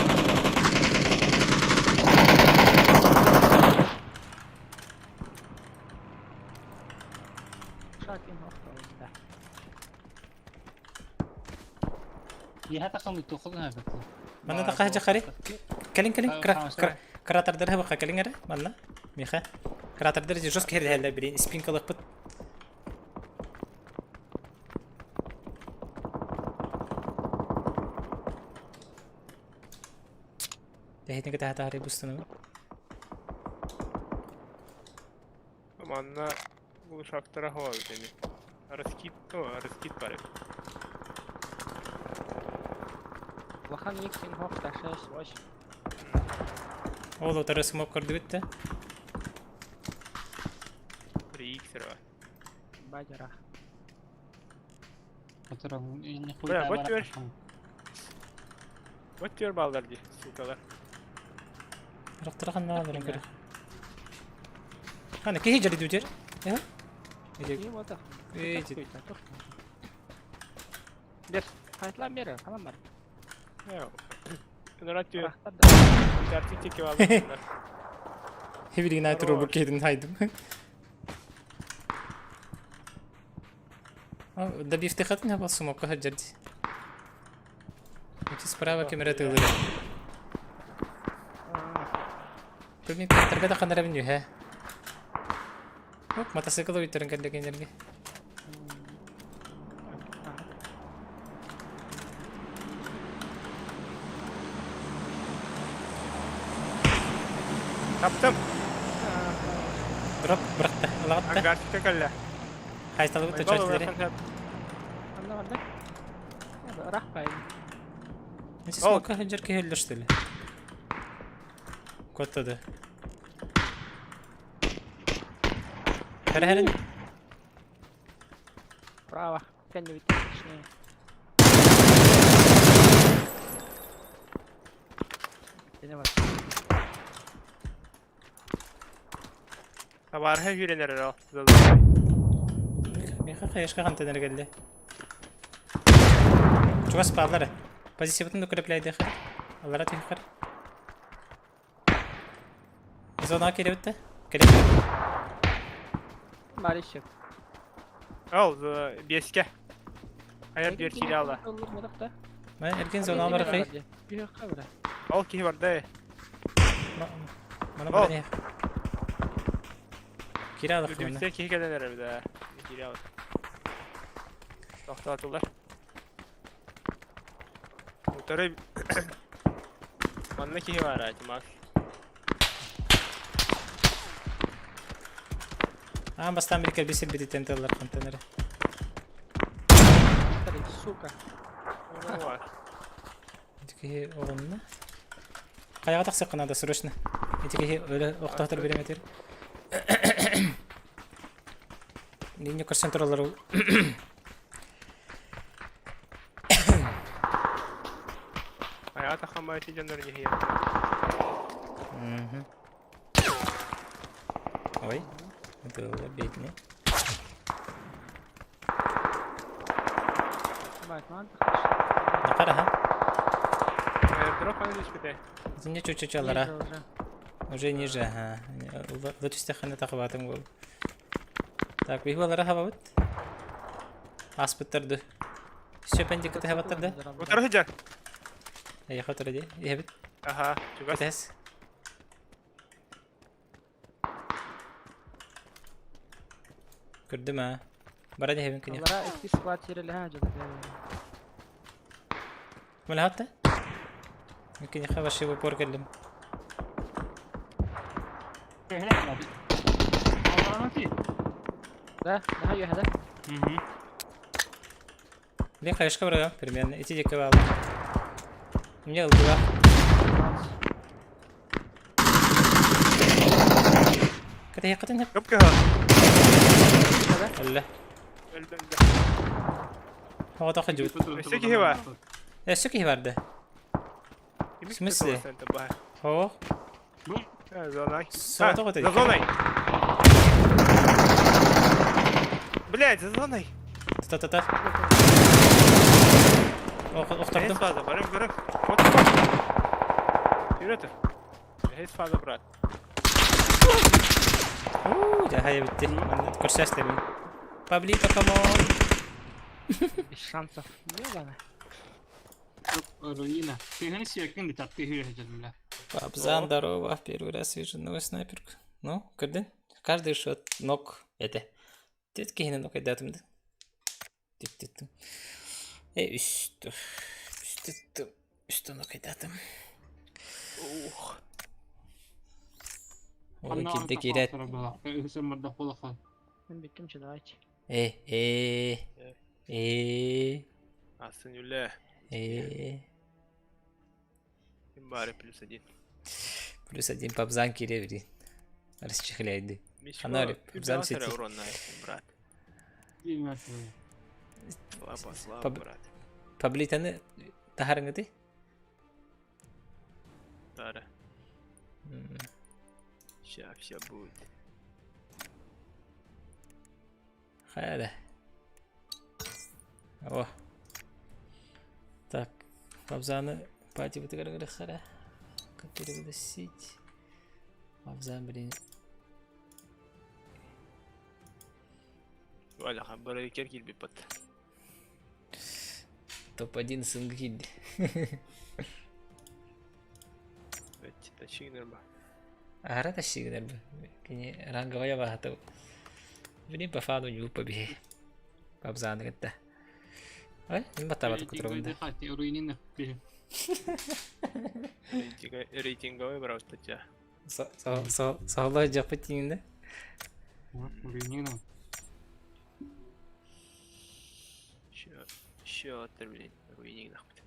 Шакин окта, да. Я تقوم تأخذها بكل. Mana tak haja kari? Kalin krater der haba kalin ara mana? Miha. Krater der jos kher halla birin spin kalıp put. Tehitne kata hata hari bustunu. Manna bu şaktara hava demi. Раскид паре. Лохан иксин окта 6-8. Ол отары смок кырды битти. 3x var. Бадера. Который не Бля, вот хуй. теперь. Вот теперь балдар ди, сукалар. Рактырган наларын кыр. Хана ки хижали дутер? Я? И вот так. Эти. Бер. Хайтлан бер, каман бар. Ya. Dонат diyor. Рахтар да. Gerçek çeki aldı. Хевилин айтыр бу кедин хайдым. Да бифты хатын хабал смок хаджарди. Эти справа камера тылыр. Көмек тарбада канара биню ха. Оп, мотоцикл өйтөрүн келгендерге. Kaptım. Дроп быракта, лагатта. Gerçekte kalla. Кайталып өтө чөчлөрү. Анда бар да. Рахпай. Эти смок хаджар келди что ли? Коттады. Хәрәһәрен. Право. Кенди бит. Точнее. Дене бар. Var her yüreler o. Меха каяшка кантенер келди. Чуга спадлары. Позиция бутун укрепляйды хар. Алара тихар. Зона келебитте. Келеп. Маришек. Al beske. Hayır bir kili aldı. Мен эрген зона бар хай. Видюха бра. Al ki var da. Мана бар не. Киралык мына. Düdükte ki gelenler bir de. Kili aldı. Tahta atıyorlar. Motoru Manna ki var acaba. Бастан бир келбесел бити тентелер контейнери. Сука. Ne var? Этики орунна. Каяга таксак надо срочно. Этики өлө октотор береметер. Линия концентратору. Hayata xamayeti janları niye? Ой, это бедный. Bak lan. Накараха. Дроп анaliz bite. Это не чуть-чуть алара. Уже ниже, ага. Вот истахана тахватым гол. Так, бих балара хавабыт. Аспыттарды. Сөпендик кыты хаваттарды. Otur hıca. Я хатыр ди. Ебит. Aha. Çugas. Тес. Күрдүм а. Бара ди хебин кини. Onlara eski squat yeri ha cadı. Мала хатта? يمكن يخاف شي بور كلم. هنا والله ما في. ده هي هذا. ليه خايش كبرة примерно. Эти ди кавал. Мне лгва. كده هي قتنها. Kapı ha. الله. Öldü. هو تاخد جود. Üstteki heva. السكي vardı. Смысле? هو Zonay. Sağa da koydu. Zonay. Блядь, за зоной. Та-та-та. Оқтырдым. Hez fazla barım. Yürütür. Hez fazla bırak. ده هاي بتي. كرساس تبي. Паблито, камон. Без шансов. Не ладно. Руина. Ты не секунд так ты херишь бля. Пабзан, здорово. Первый раз вижу новую снайперку. Ну, көрдүн? Каждый шот нок. Это. Тетки хина нок айдатым да. Тип-тип-тип. Üstü nok aydатым. Ой, килде кирет. Sen de kola kal. Ben bittim ki daha hiç. Asın öyle. Бары +1. +1 пабзан кире, расчехляйды. Фонарик. Пабзан сети. Урон на брат. Слабо, брат. Паблитаны тахарыңды? Тара. Сейчас все будет. Хада. О. Так, пабзаны пати бутыгары хара. Который буду сить. Пабзан, блин. Валя, хабары керкил бипат. Топ-1 сынгид. Это чигнер ба. Ара тащигнер бы. Кини ранговая бахатау. Блин, по фаду не упаби. Пабзан гетта. Ой, не батават кутровында. Руинина. Рейтинговый брал статья. Саулай жапатинда. Руинина. Еще блин, руининг нахуй.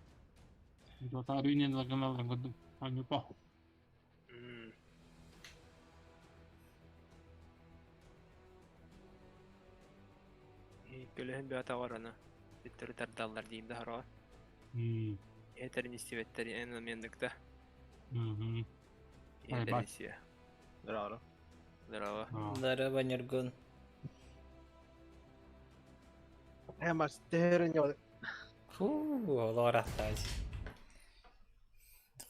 Вот руинина лаганал году. А не по. Көлөһөн бата гарана. Биттер тардаллар дейинде хараа. Этерин истебеттери эн мендикте. Эндерисия. Здорово. Здорово. Здорово, Нергон. Мастерин. Фу, лорахтаж.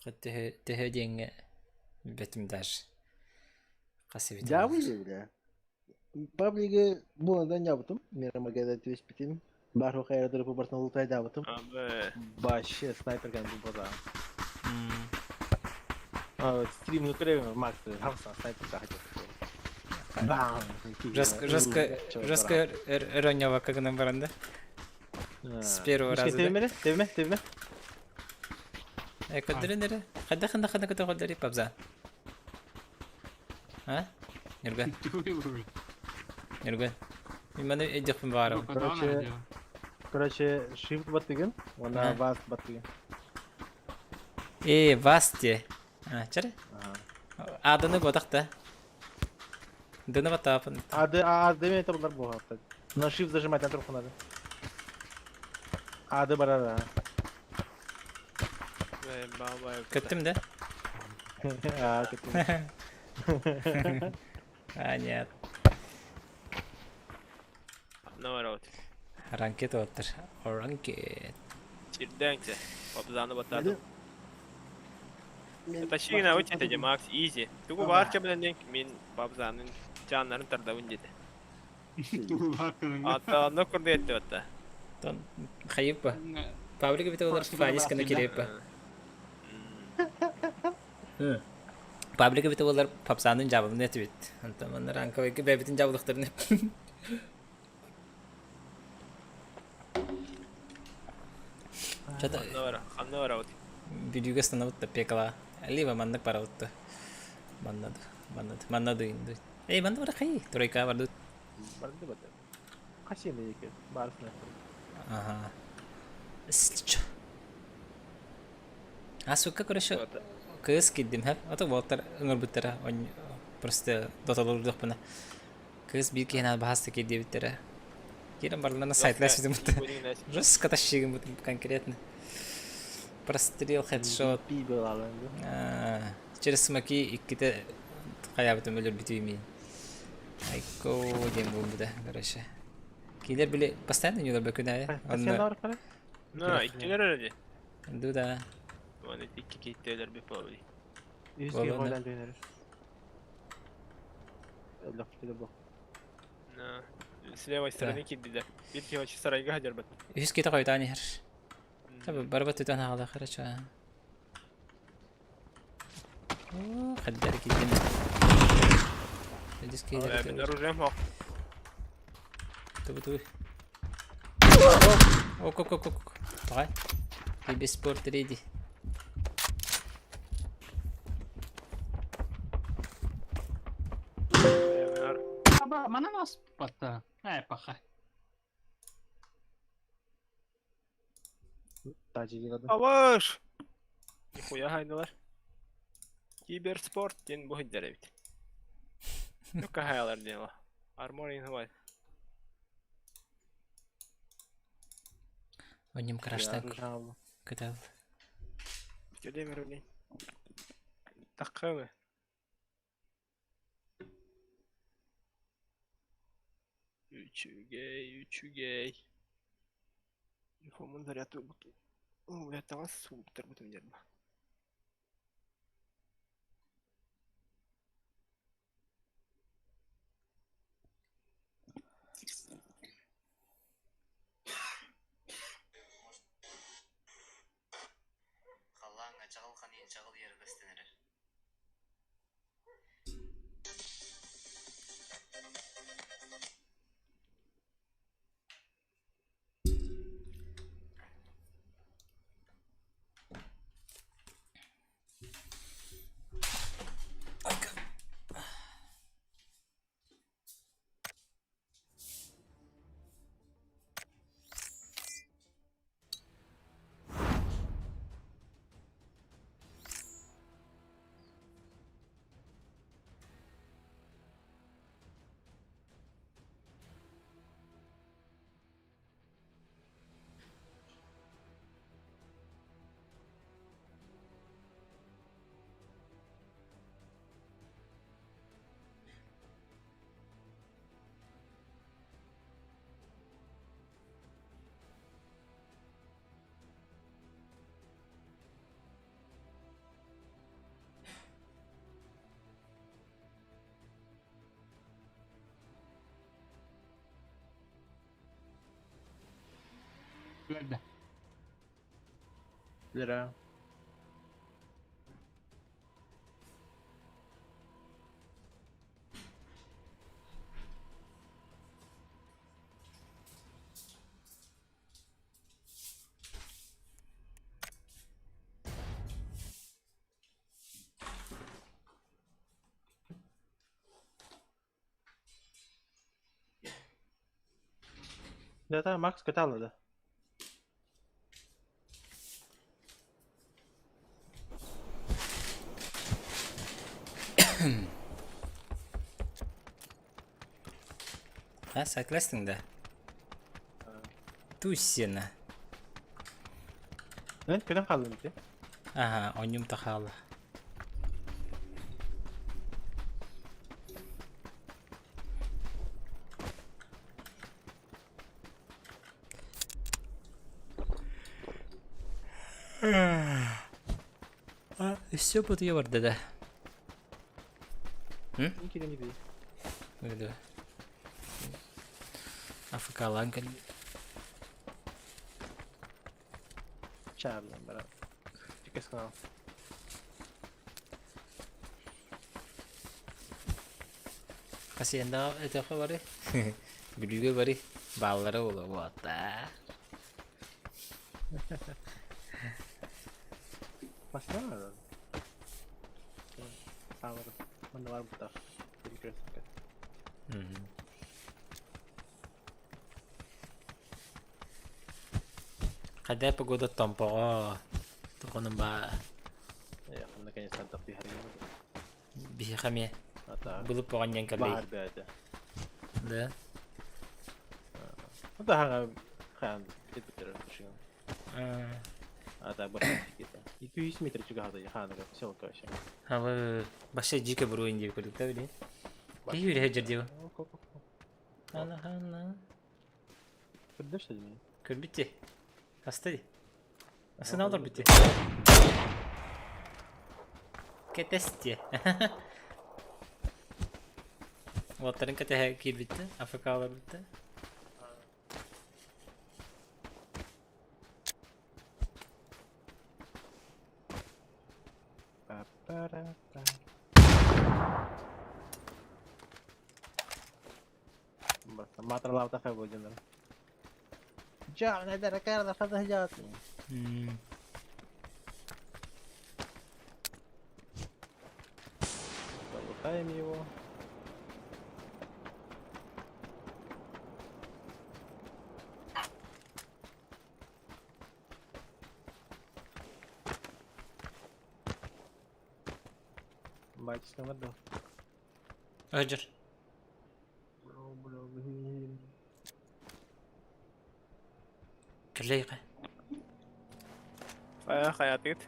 Тэхэ деньги бетим даже. Касивит. ZOWIE bile. PUBG'ye bu arada ne yaptım? Merhaba geldi bitim. Barho kayardır bu barsan ulutay da yaptım. Abi. Başı sniper kan bu bada. Evet, stream yukarı max hafsa sniper ka hacı. Bam. Жестко ронева, как на баранда. С первого раза. Тевме. Кадыры. Хада кадыры пабза. А? Нерган. Именно идёт по бару. Короче, shift батыгын, она вас батыгын. Васте. Чары? Адыны бодакта. Дыны батапын. Adı demeyi bunlar bu hafta. На shift зажимать на трубку надо. Adı barara. Ve baba yok. Kötüm de. Aa kötü. А, нет. Ne var o? Ранкет отыр. Ранкет. Тирденксе. Обзаны батады. Men- Taşı yine uç etece Max easy. Tugu barça bilen denk min babzanın canların tardavın dedi. Hatta ne kurdu etti hatta. Тон хайып ба. Паблика бит олар файз кана киреп ба. Паблика бит олар папсанын жабын нет бит. Антан мен ранковыйки бебитин жабылыктарын. Чата Ne var o? видюга становится пекла. Либо мандак параутта. Маннады инди. Эй, манда бара хай. Тройка бардут. Bardı batı. Kaç yıl dedik? Barısına. Ага. Слич. А сука, короче, кыз киддим хәп. Ата болтар ыңыр биттера. Он просто доталырдык бына. Кыз бир кена бахасты кидди биттера. Кирен барларына сайтлаш битим бутта. Жестко тащигим бутим конкретно. Прострел, хедшот. Пи был alındı. Через смоки икките каябытым өлөр битүүмейин. Айко дем бу да, короче. Килер биле постоянно не улар бөкүнө. Kaç yıl var kare? Ne ikkiler öyle. Дуда. Hani iki kitleler bir pavli. 100 Vallahi kere ne? model döneriz. Laf dedi bu. Ne? С левой стороны кидди. Bir kişi sarayga hacer bat. Yüz kete koydu ani her. Tabi barbat tutan hala karaça. Хаддар киддим. Дис Ben кидер. оружием хо. Туй. Ок. Давай. И без спорт реди. Aba, mana nasıl battı? He bakay. Tacı yıkadı. Avaş. Nihуя haydılar. Киберспорт ден bu hiddere bit. Yok hayalar diye la. Armor in hava. Он ним краштак. Ржавый. Катал. Gördüm öyle. Takı mı? Üçü gay. Infomun заряду буду. О, я там супер буду делать. Халлаңа жагыл ханин жагыл yer gösterir. Nerede? Lira. Да, Макс катал надо. Ha, saklasın da. Туссена. Ne? Kadın kaldın bitti. Aha, onyum takala. Все bu ya vardı da. İki de gidiyor. Öyle. Afrikalan kan. Çağırdım bana. Çıkış kanal. Kasihan daw ito ka bari. Biduga bari. Balara ulo wata. Başka mı var? Sağlarım. Bende var bu da. Bir kere sıkı. Kada pagoda tompo ko. Ito ko nang ba Yakında kanya santak bir hari yolu. bihi kami. Hatta Bulup po kanyang kabay. bahar bir ayda. Da. Hatta hangi kan bitirir düşünüyorum. Hatta bırak kita. 200 metre juga hada ya hangi sel kaşı. Hava başa jika bro inji ko dito din. Kayo rin hajar diyo. Hala hala. Поддержать меня. Kır bitti. Hasta di. Nasıl ne olur bitti? Ketesti. Waterin kate kir bitti. Afrikalar bitti. Matra lauta kayak gue jenar. Jangan ada karena kata jatuh. Лутаем его. Бачишь, там воду. Hajar. Kalika. Kaya tit.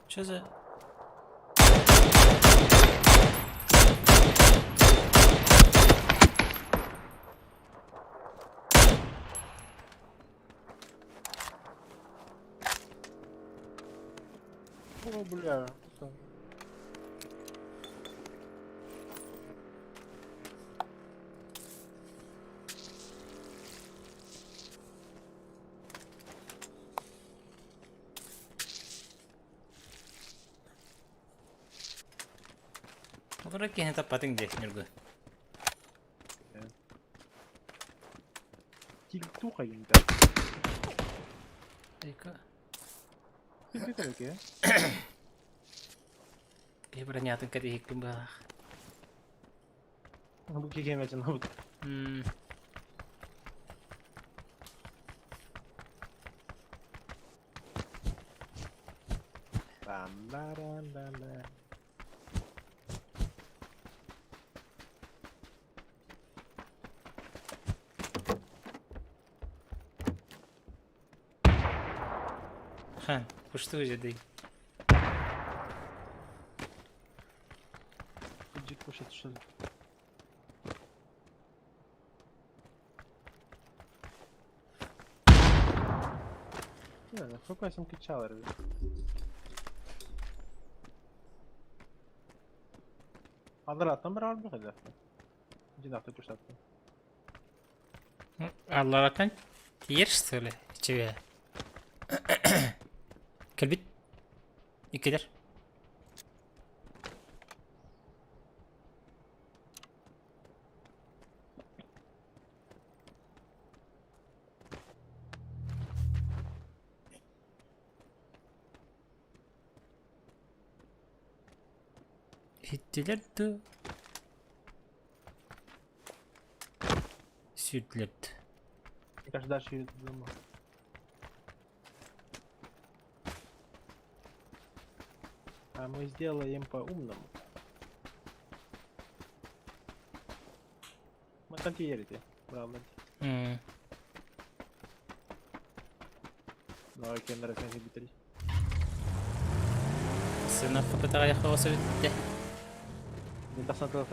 Что за... О, бля. Orang kaya tapating deh nirgo. Тильтуха янда. Ika. Ты так я? Kaya pala nyatong katihik ba? Bu kike meçen oldu. Bam baram bam bam. Хан, пушту jadi. Куджик кушать что ли? Сколько я сам кричал, ребят? Адратtan bir harbi kadar. Cinahta kuşattı. Allah'tan yer что ли? Чего? Kalbit. İkiler. Hittiler de. Sütler. Birkaç daha şey durum var. А мы сделаем по-умному. Мы контейнерите, правда. Но камера с битари. Sınıf kapıda ayakta olsa bitti. Не посмотрел.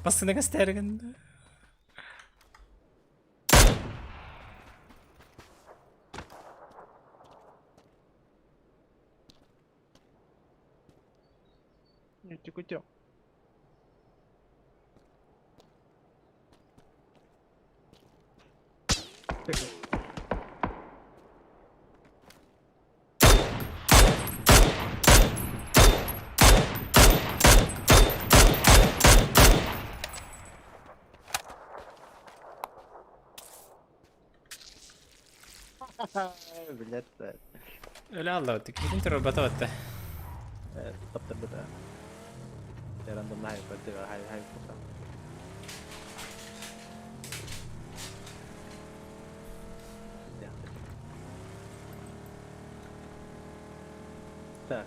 Basta nag-stare ganda. Кутё. Блядь, да. Öyle Allah ötük. Gidin tür robota öttü. Top beda. Random hai berarti hai pusat. Так,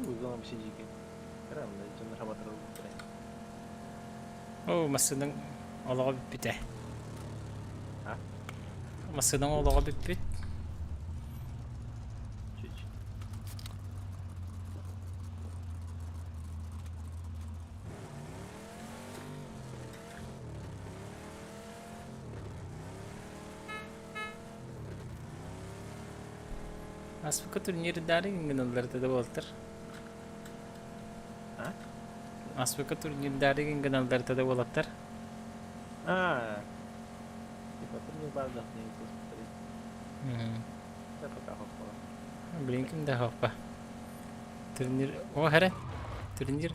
uzun bir şey çekin. Herhalde canlı hava tarafı. Oo masının olağı bitti. Ha? Masının olağı bitti. Aspika turnirleri inganalarda da Walter. Ha? Aspika turnirleri inganalarda da Walter. Ah. Itu ni banyak ni itu tadi. Dapat apa? BENQ da hoppa. Turnir o hare. Turnir.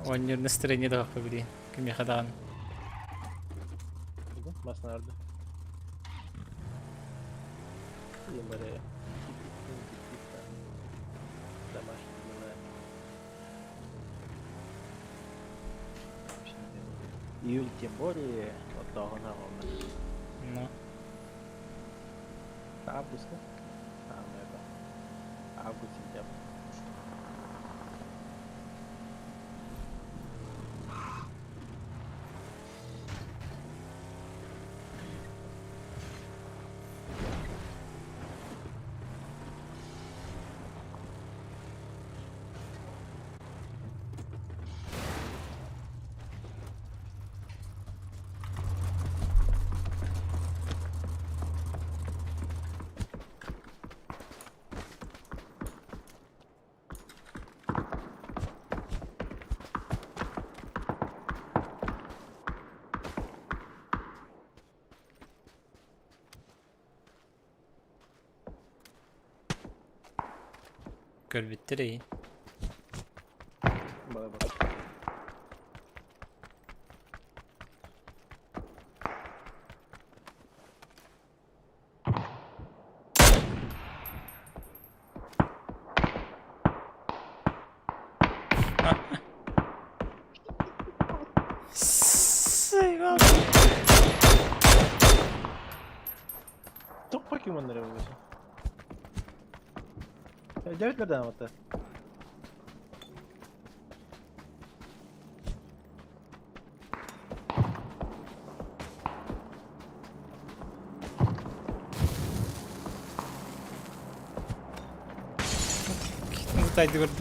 Oynuyor настроение da hoppa bili. Kim yakadan. Mas nerede? Yang böyle июль тем более вот того на No. август, это август, сентябрь. Gör bitti de iyi. Baba. Çok bakayım onlara bu şey. Devletlerden ama da. Mutaydı gördüm.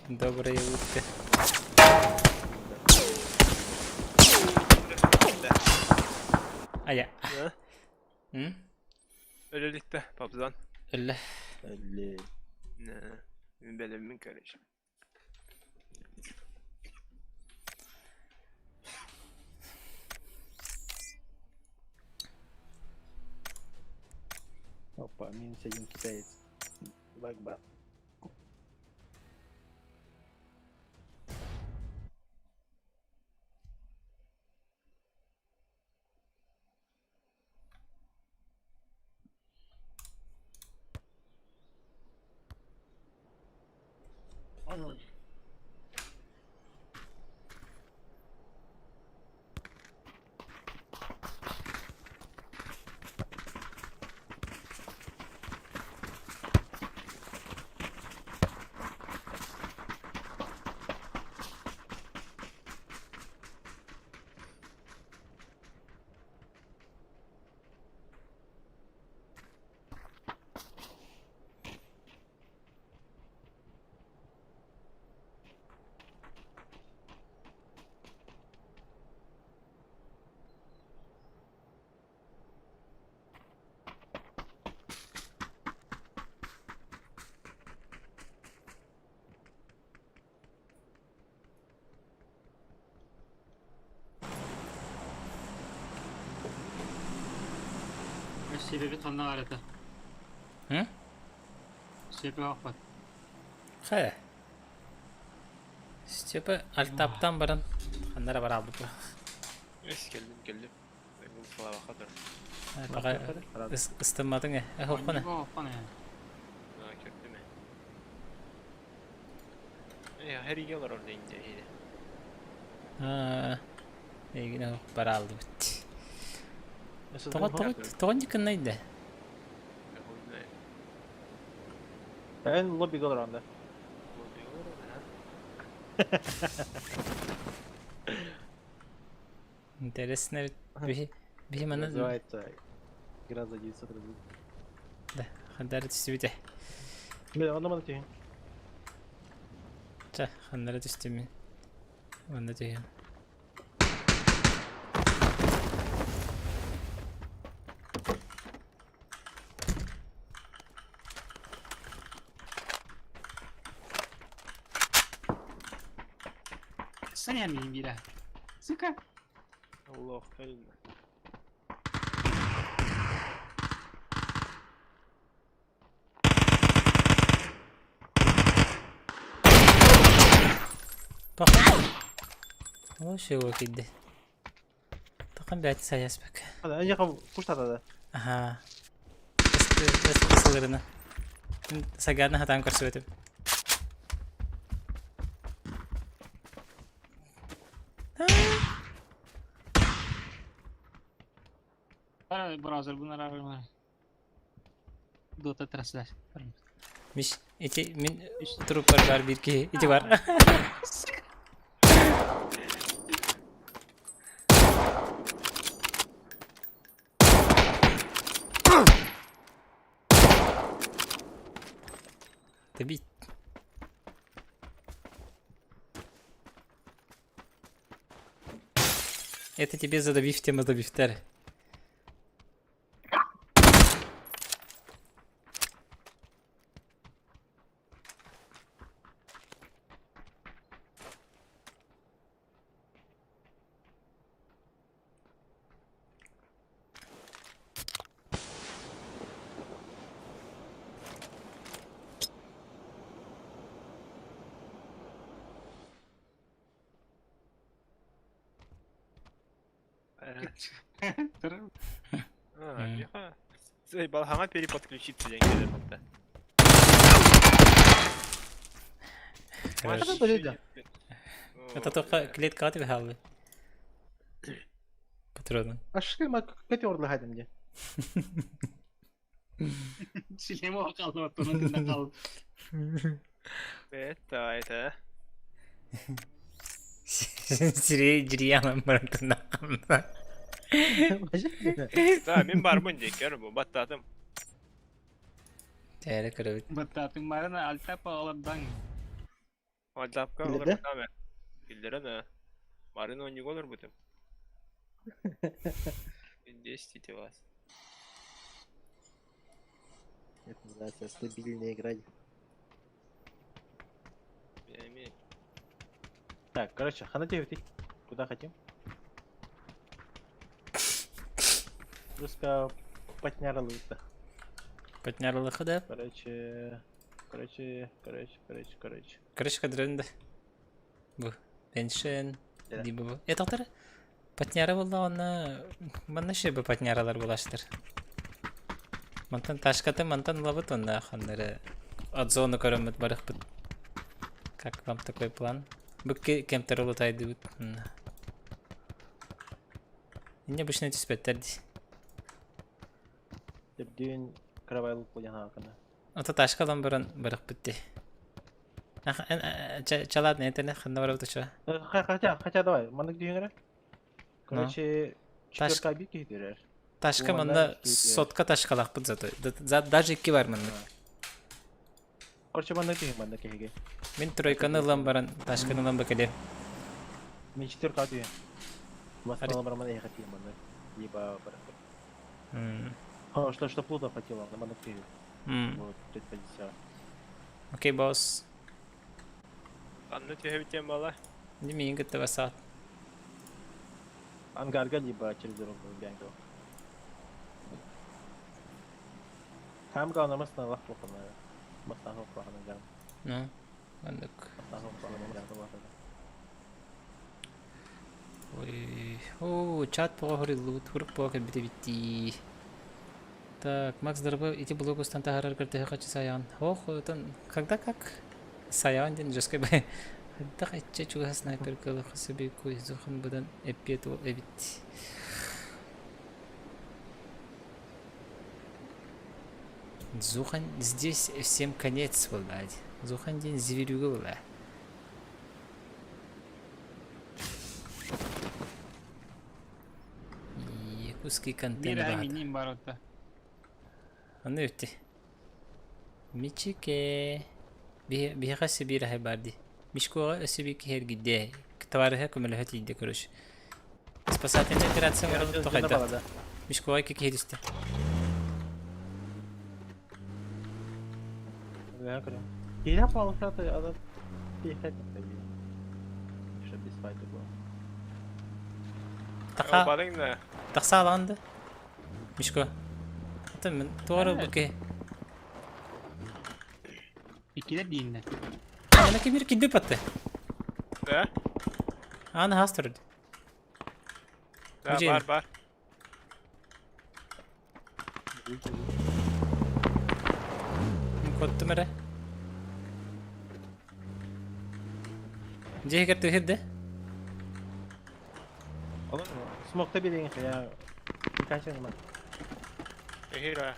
Доброе утро. Aya. Ne? Hı? Öylelikle PUBG'dan. Öyle. Öyle. Ne? Benim kardeşim. Опа, минус один китаец. Багба. Sebebi tonda var eti. Hı? Sebebi yok var. Хэ. Степа альтаптан баран. Ханнара бара алды. Келдим. Бул Клава хатыр. Бага ыстымадың э. Хоккона. Hoppan ya. Köktüme. Her iyi olur orada ince. Егине бара алды бит. Nasıl Тоғын дикін найды. Ben lobby olur anda. Интересно ведь. Бихи мана... Называется игра за 900 рублей. Да, хандарит үстүбүтэ. Мен анаман тейин. Ча, хандарит үстүмүн. Онда тейин. Sen yemeyin bira. Sıkı. Allah eline. Bak. O şey o kiddi. Takım bir açı sayas bak. Hadi önce kuş tatadı. Aha. Eski sığırını. Sagarını hatan kursu ötüm. Browser bunlar arama. Dota translash. Миш, эти труппар бар бирки, эти бар. Добить. Это тебе задавив тема добивтер. Балхама переподключиться деньги да. Başka da öyle. Это только клетка от вихалы. Патроны. Aşkım kötü orada hadi diye. Silemi o kaldı bak donatında kaldı. Это. Сирей жирияның барытына қалды. Да, мен бармын декер bu баттатым. Тәрі кіріп. Batatın marına altapa olardan. Ватсапка Билди olur да? mu? Билдер да. Марын он не olur бутым. 10 вас. Это называется стабильная игра. Я имею. Так, короче, ханатеев куда хотим? Руска потняралыйта. Патнярылығы да. Короче. Короче, кадрында. Бұ. Беншен. Да. Дейбі бұ. Етақтары? Патняры болды оны... Мана ше бұ патняралар болаштыр. Мантан ташкаты, мантан лабыт онда қандары. От зоны көріміт барық бұд. Как вам такой план? Быкки кемтер улутайды бут. Не обычно эти спеттерди. Düğün karabaylık koyan hakkında. Ата ташкадан баран барак битти. Чалат не интернет ханна барабы ташва. Хотя давай, манdık düğün göre. Короче, Taş- 4K bir keyif verir. Ташка О, манда да, кип, сотка ташкалак бит зато. Даже 2 бар мында. Короче, mandık düğün mandık keyif. Мен тройканы лам баран ташканы лам бакеле. Мен 4K düğün. Басмалы барман я хотел mandık. Либо барак. Что плутов хотела, на mandık keyif. Вот, предпозиция. Окей, босс. Anlı tühe biten bala. Не ми ингат васат. Ангарга, либо через дорогу BENQ. Hem kalnamasına laf bakımı. Mastan hop bakımı canım. Ну, мандык. Mastan hop bakımı canım bakımı. Ой, о, чат поговорил, турк пока бити. Так, Макс Дорогой, эти блогу станта харар карты хочу саян. Ох, это когда как? Саян день жесткой бы. Да хотя чуга снайпер калы хасаби кой зухан будан эпет ол эбит. Зухан здесь всем конец блядь. Зухан день зверюга была. Якутский контент. Bir ay miniyim var orada. Onu öttü. Miçike. Bir hası bir hay bardi. Mişkoğa ösübük her gide. Tavaraha kumela hati de kuruş. Спасатель не операция может тохайда. Mişkoğa iki kehiriste. Ben kırıyorum. Yine pahalı fiyatı adam. Bir efekt tabii. İşte biz fayda bu. Taqa Balın da. taqsa alanda. Mişko. Tamam, doğru bu ki. İkide dinle. Ana ki bir kiddi pattı. Ne? Ana hastırdı. Da Hocam. var. Kottu mere. Cehi kertu hidde. Olur mu? Smoke'ta bir renk ya. Birkaç yanım var. Ehira.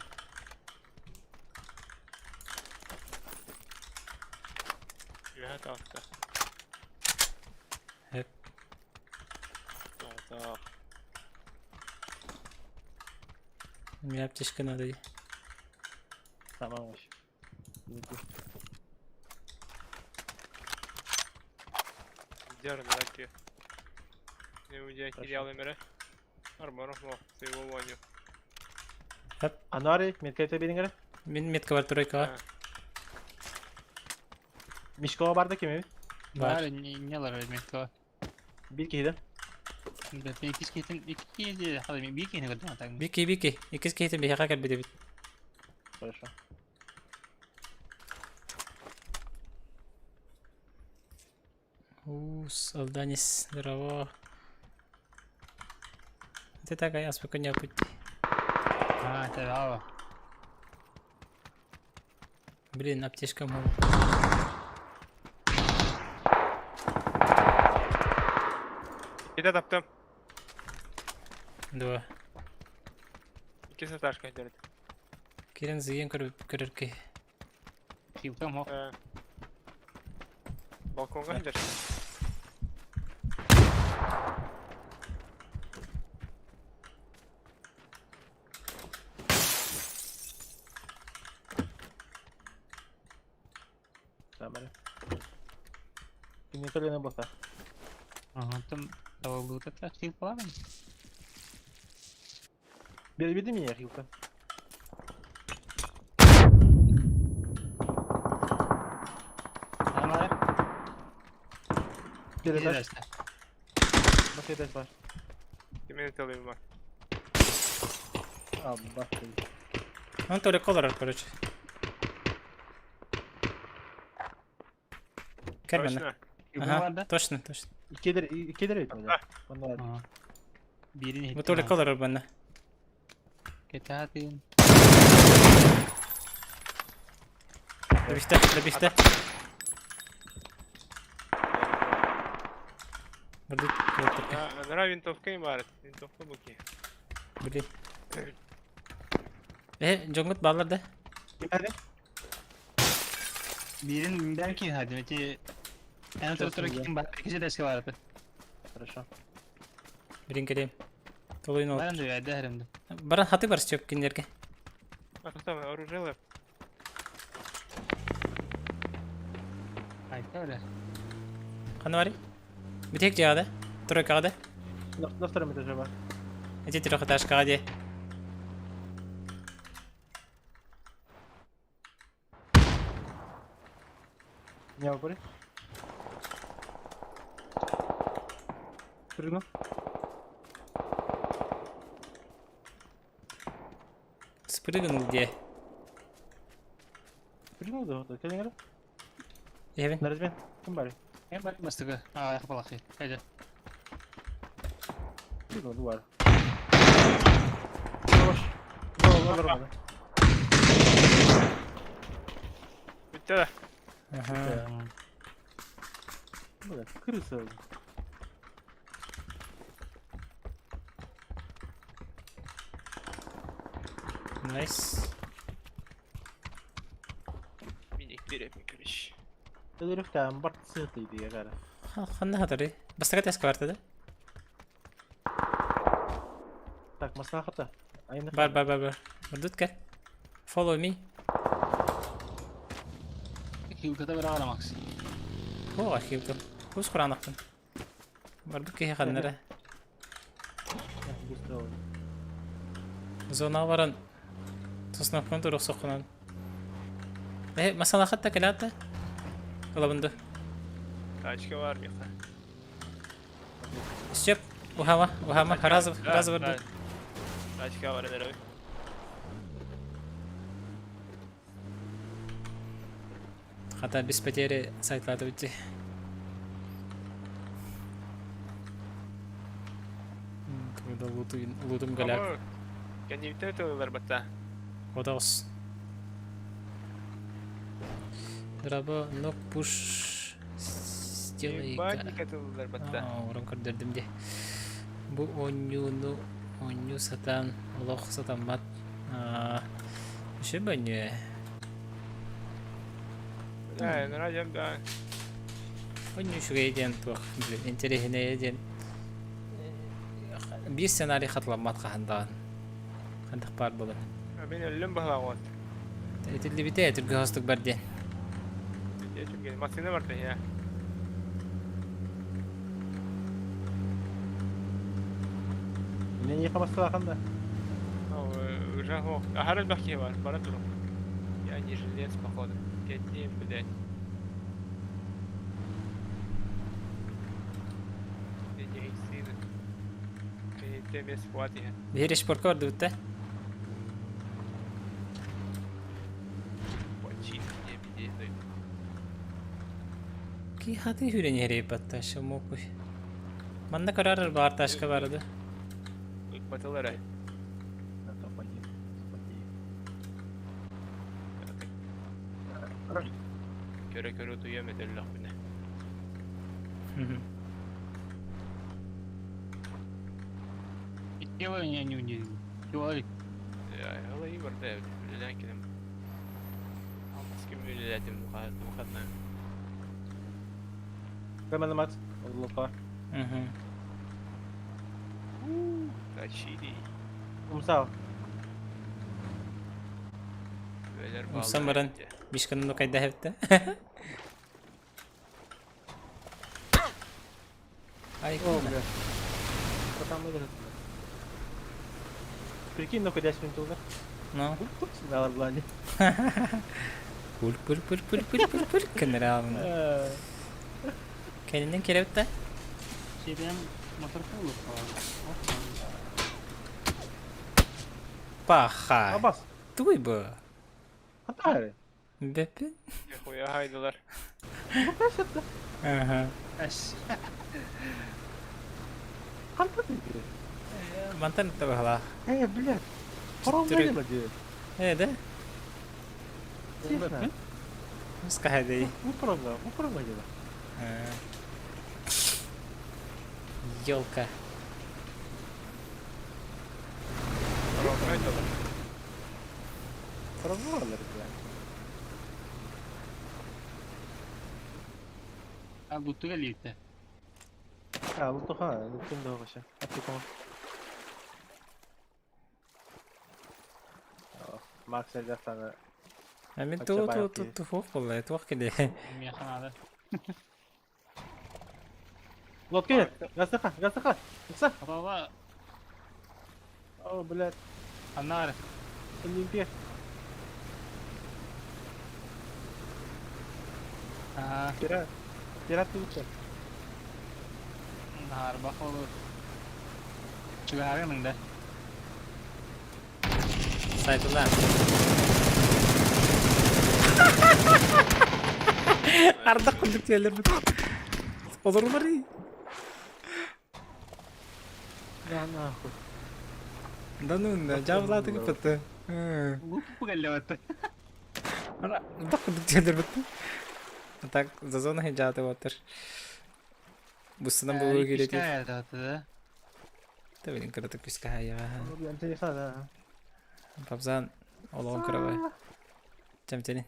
Yuhat altta. Hep. Tamam. Ne yapacağız kanalı? Tamammış. Gidiyorum merak diyor. Ne ucaya kiri emre. Armorum mu? Sevo vanyo. Anari, Medkay'ta bir renk. Min metka var troyka. Mişko barda kimi? Var. Var ne var ölmek var. Bir keyde. Ben iki ketin iki kedi hadi bir kedi kadar atak. Biki. İkiz kehte bir hakikaten bir de bit. Хорошо. Солданис, здорово. Ты так, а я спокойно пути. Ha tabii abi. Блин, аптечка мол. Bir de taptım. Два. İkisi taş kaydırdı. Кирен зиен көрөрке. Kıyıptam o. Balkonga gider. Tamam. Ini kalian apa sah? Aha tam tava bu da kıyıp falan mı? Bir mi ya Hilton? Tamam. Bir Bir taş. derste. Başka taş var. Kimin alayım var. Abi bak. Он то ли колор, короче. Кермен. Точно. Bu var Ага, da. точно. İki lira etmedi. Bunda var. Aha. Birini Bu то ли колор бана. Ketatin. Добихте. Burada Nara винтовка ibaret. Винтовка bu ki. Bili. Jongut bağlarda. Hadi. Birin belki hadi meti. En tuttura gittim bak ikisi de eski vardı. Хорошо. Birin geleyim. Toluyun ol. Ben de ya dehrimde. Baran hatı var çöp kinlerge. Там оружие. Ay öyle. Kanı var. Bir tek cihada. Troy kağıda. На втором этаже бар. Эти трехэтажка. Не упори. Прыгну. Спрыгнул где? Прыгну, да, вот. Келингер. Евин. На размен. Кем бар? En bak mastığı. Aa yapalım ki. Hadi. Прыгну, дуар. Хорош. Doğru, нормально. Bitti de. Ага. Блядь, крыса. Nice. Minik bir epikmiş. الريف كان برد صيتي دي يا غالي. خلنا هذا بس تقعد اسكوارت ده. Так, маслахата. Aynen. بار. مردود كه. Follow me. İki kadar bir ağlamak. هو أخي بتو. وش قرآن أختم. مردود كه خلنا له. زونا ورن. تصنع كنت روح سخنان. مثلا أخذت كلاته. والله بندو. Kaçka var bir tane. الشب وهما راز برضو. Kaçka var eder abi. حتى بس بتيري سايت لا توجه. ده لوتم قلق. Kan inte över batta. ودوس. درابا نوك بوش. Сделай. Бадника över batta. Orang kerderdem deh. Bu onyu satan loh satan mat. Şey banyak. Ya, nereden ben? Onyu şu gayden tuh. İnterihine yeden. Bir senaryo hatlamat kahandan. Kandak par bulan. Ben ölüm bağlamak. Etilli bite Türkiye hostuk berden. Çünkü makine var ya. Меня не хамастала ханда. Уже го. Хараль бахки var. Bana durun. Я не жилец, походу. Кетнем, блядь. Я не сильно. Ты без хватит. Bir iş porka vardı bitti. Почти не бедей. Ki hati hüren yere batta şamu kuy. Manda karar bağır taşka vardı. Баталера. Это поди. Köre duyamadı Allah beni. Делай не уйди. Делай. Ya Allah iyi var da öyle kelim. Ama kim öyle dedim bu kadar. كمان مات. اللقاء. Kaçıydı. Umsal. Böyle Umsamaran. Bişkanın o kayda hepte. Ay О, бля. Потом играть. Прикинь, ну ходясь минуту, да? no. На ладлане. Pul. Kenara alın. Kendinden kerevette. Şeyden motor kullanıp Paha. Абас. Duy bu. Хатари. Bepe. Yahuya haydılar. Aha. Eş. Хантари. Mantan itu bahwa. Блядь. Пором Четыре. время делать. Да? Честно. Скажи. Упорно делать. Ёлка. Сравнивали, ребят. А будто галите. Лутуха, лутун да вообще. Аптеком. Макс элдастана. Амин Акча ту фух болла тух кеде. Механада. Лот келет. Газдаха. Икса. Папа, О, блядь. анар. Олимпия. Пират. Пират лучше. Нар бахолу. Чугары мында. Saydılar. Arda kunduk yerler mi? Olur mu bari? Да нахуй. Да ну, cevaplar tıkı pıtı. Лупу галёта. Arda kunduk yerler mi? Так, за зона хиджаты отыр. Бусынан болу келети. Пиская да. Да билин кырыты күскә я. Интересно, да. Папзан олоң кырабай. Чамтени.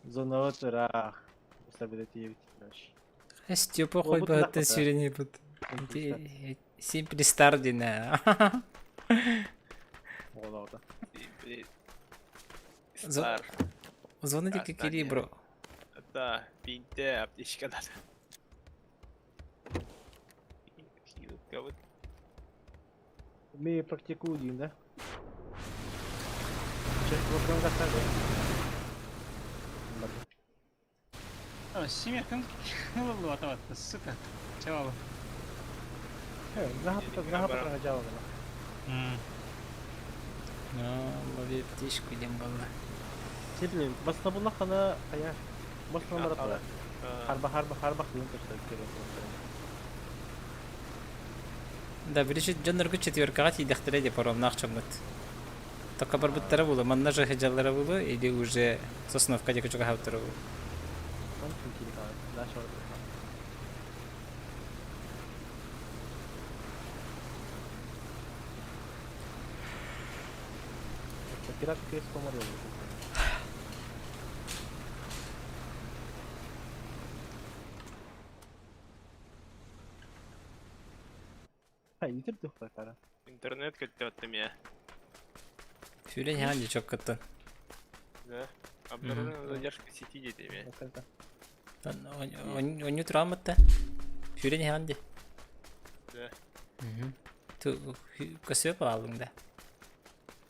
Зона отырах. Стабилити евтиш. Степа хой Опыт бахты нахуй, да. сюрени бут. Симпли стардина. Олода. Стар. Зона дике кери, бро. Да, пинте аптечка надо. Кого Мы практикуем, да? Сейчас вот гастали. Семья кем луата, сука. Чего? Нахапа жауабы. Баби птичку идем балла. Сеплен, басна булна хана ая. Басна барат. Харба хлын төштә керек. Да, бірінші жанрғы четверкаға тейдіқтірі деп орамна ақчамыд. Тоқа бар бұттары болу, манна жа хеджалары болу, или уже сосновка декі жүға хауттары болу. Он телефон, наш орды. Пират кейс поморил. Итер духта кара. интернет көттөттүм я. Фюрен ханди чок кыттын. Да. Обнаружена задержка сети детей я. Оню тұрамытта. Фюрен ханди. Да. Ту көсөп алыңда.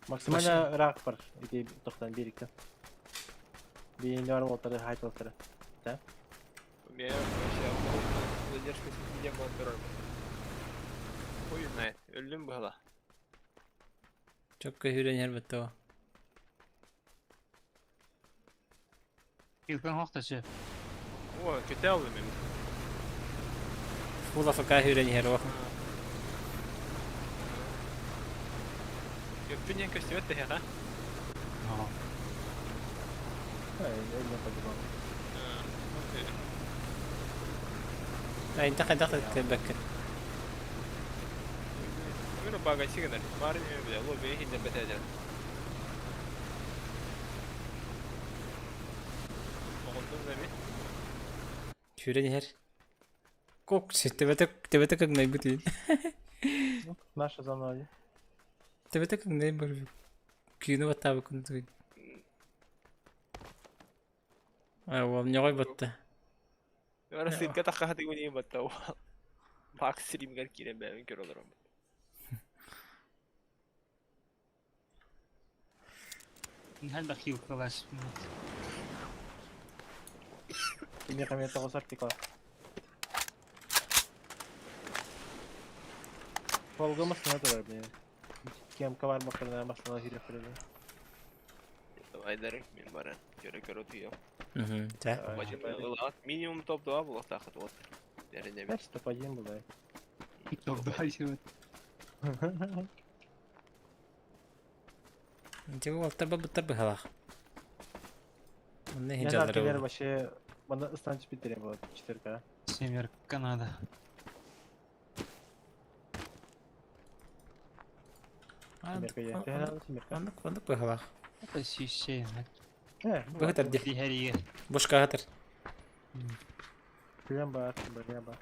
Максимально рак бар. Ити тоқтан берікті. Бейіндер олтары хайтылтары. Да? Я вообще обнаружена задержка сети я был второй. Хуй знает, өлім была. Чок фюрен хербетті о. Илкен хоқташы. О, көте алдым мен. Фул афака фюрен хер о. Өппенен көстебетті хеға. Эльно подумал. Айнта қайдақ тәбәккін. Мені бага сигнал. Барын мен бля, лобби хинден бетедер. Оғындың зәме? Фюрен хер. Кок, тебете как найбутин. Наша зона ali. Тебете как найбар. Күйіні баттабы күнді. Ол не ғой батты. Ара сетке таққа хаты өне батта ол. Бак стримгер кирен бәмін көр оларым. Хәл бахил кылаш. Ini kami tahu sertikal. Volga masına da var benim. Kim kavar bakarına masına hile fırladı. Aydarım men bana göre otuyor. Та. Bacım minimum top doğa bu taqat ot. Derine bir. Значит, топ-1 был. Топ-2. Тегі олтарба бұттар бұхалақ. Оны Я хенжалары например, ол. вообще, бана станчик битерем вот 4К. Семер Канада. Семерка я. Ты надо семерка. Фондук быгала. Это сюсей. Быгытар ди. Дихариге. Бушка гатар. Прям бар, прям бар.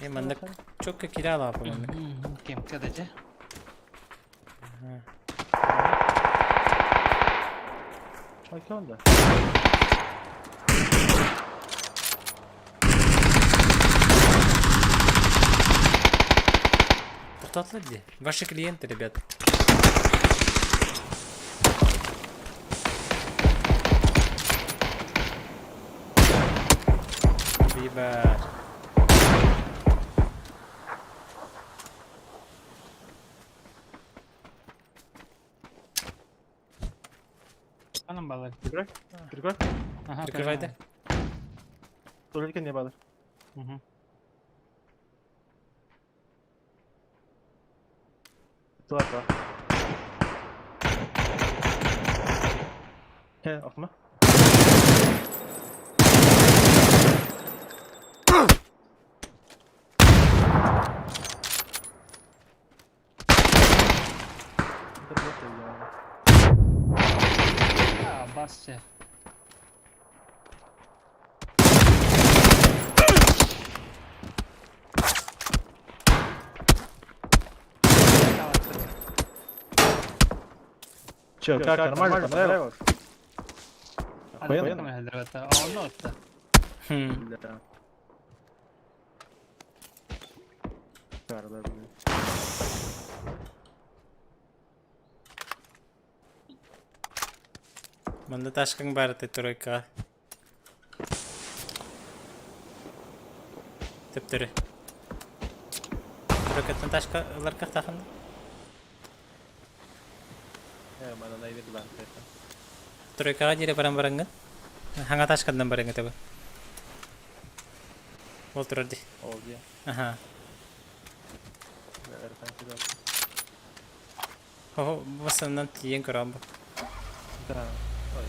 Мандак çok kirala apa mандак. Кем кадача? Okey onda. Tatlı ди. Ваши клиенты, ребят. Ребят. Анам балар. Прикрой. Прикрой. Ага. Прикрывай-да. Только не балар. Угу. Ладно. Окна. Бассе. Че, как нормально понравилось? Охуенно. Это оонньуурга. Да. Шикарно, блин. Манда ташкаң бар ты тройка. Типтери. Тройкаттан ташкаларга тахын. Mana naik di lantai. Тройкага жире баран-баранган. Ханга ташкандан баранган таба. Ол турарди. Oh dia. Аха. Ada kan sudah. Хо, басаннан тиен корамбы. Да. Ой.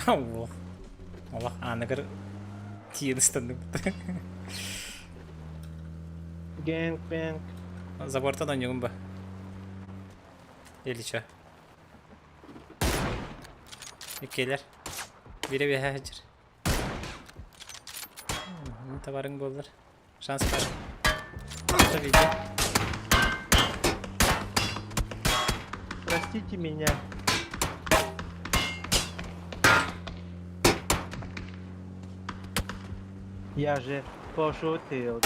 Allah. Allah anagır тиен станды. BENQ. Забортан ойнугун ба. Элича. Икелер. Бире бе хажыр. Табарың болдыр. Шанс бар. Это видео. Простите меня. Я же пошутил.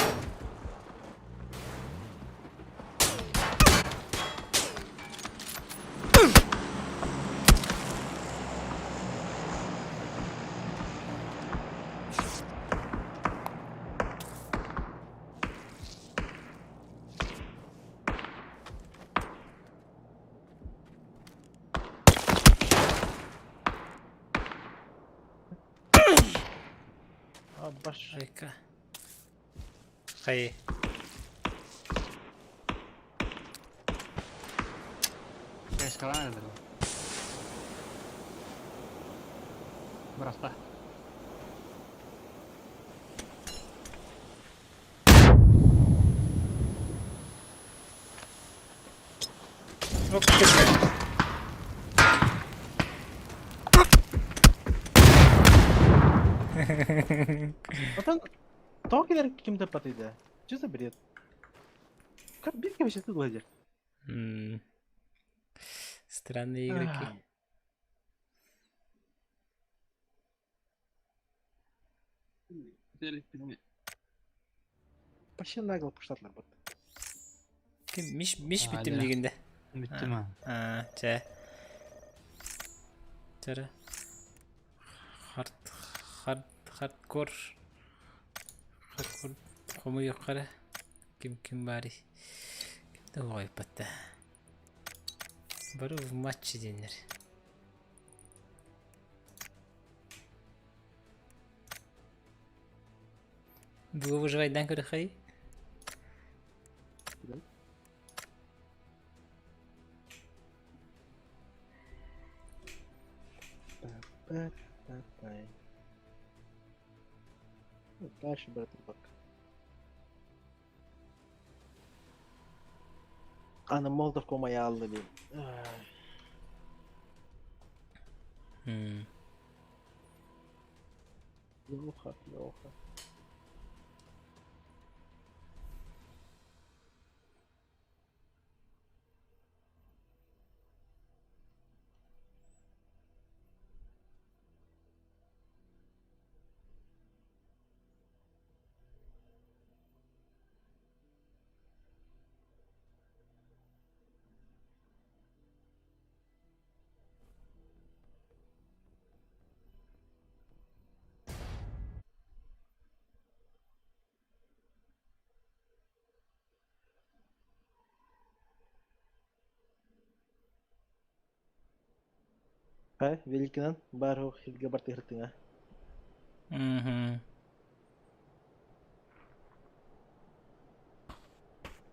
Баш. Айка. Хай. Эскалан это. Браста. Потом токенер кем-то подойдет. Что за бред? Как бирки вообще тут лазят? Странные игроки. Вообще нагло пошла работа. Миш биттим дегенде. Bitti mi? Че. Тара. Хардкор. Хому юқары. Ким бари. Ой, пота. Бару в матче денер. Вы выживать дан көрөхай? Дальше, брат, бак. Ana Molotov komaya aldı bir. Yoha, yoha. Великинан бару хилге бартыгыртыңа.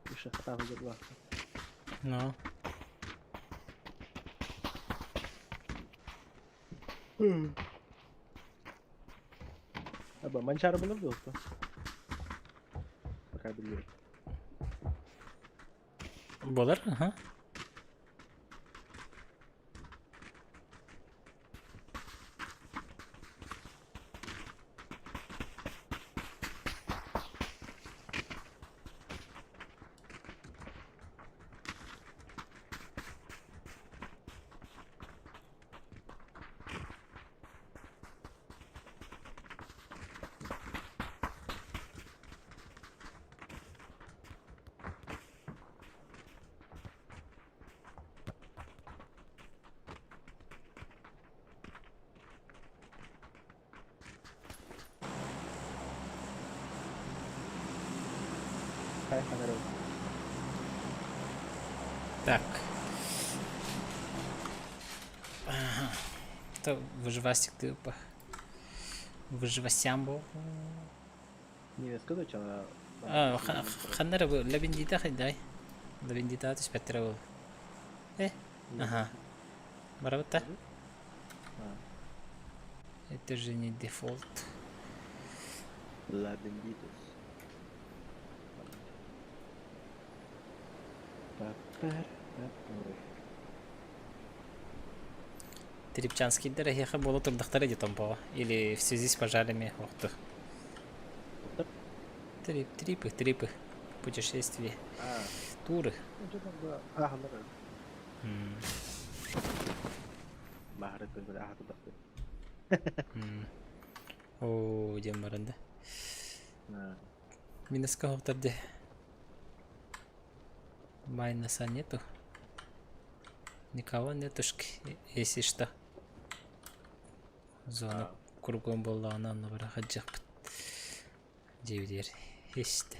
Еще хатагы жерлак. No. Аба, манчар было просто. Пока билет. Болар? Ага. Хай, ханарел. Так. Ага. То выживастик ты по. Выживасямбо. Не сказать, что Ханнара бу лабиндита хайдай. Лабиндита то спектра бу. Ага. Барабата. Это же не дефолт. La benditos. Трипчанский дорогих было трудохтары где там было. Или в связи с пожарами. Трипы. Путешествия. Туры. ханарел. Махрет бер ахат бакты. О, демаранда. Минуска хоқтарды. Майнаса нету. Никого нетушки, если что. Зона кругом была, она на хаджак. Девдер. Есть.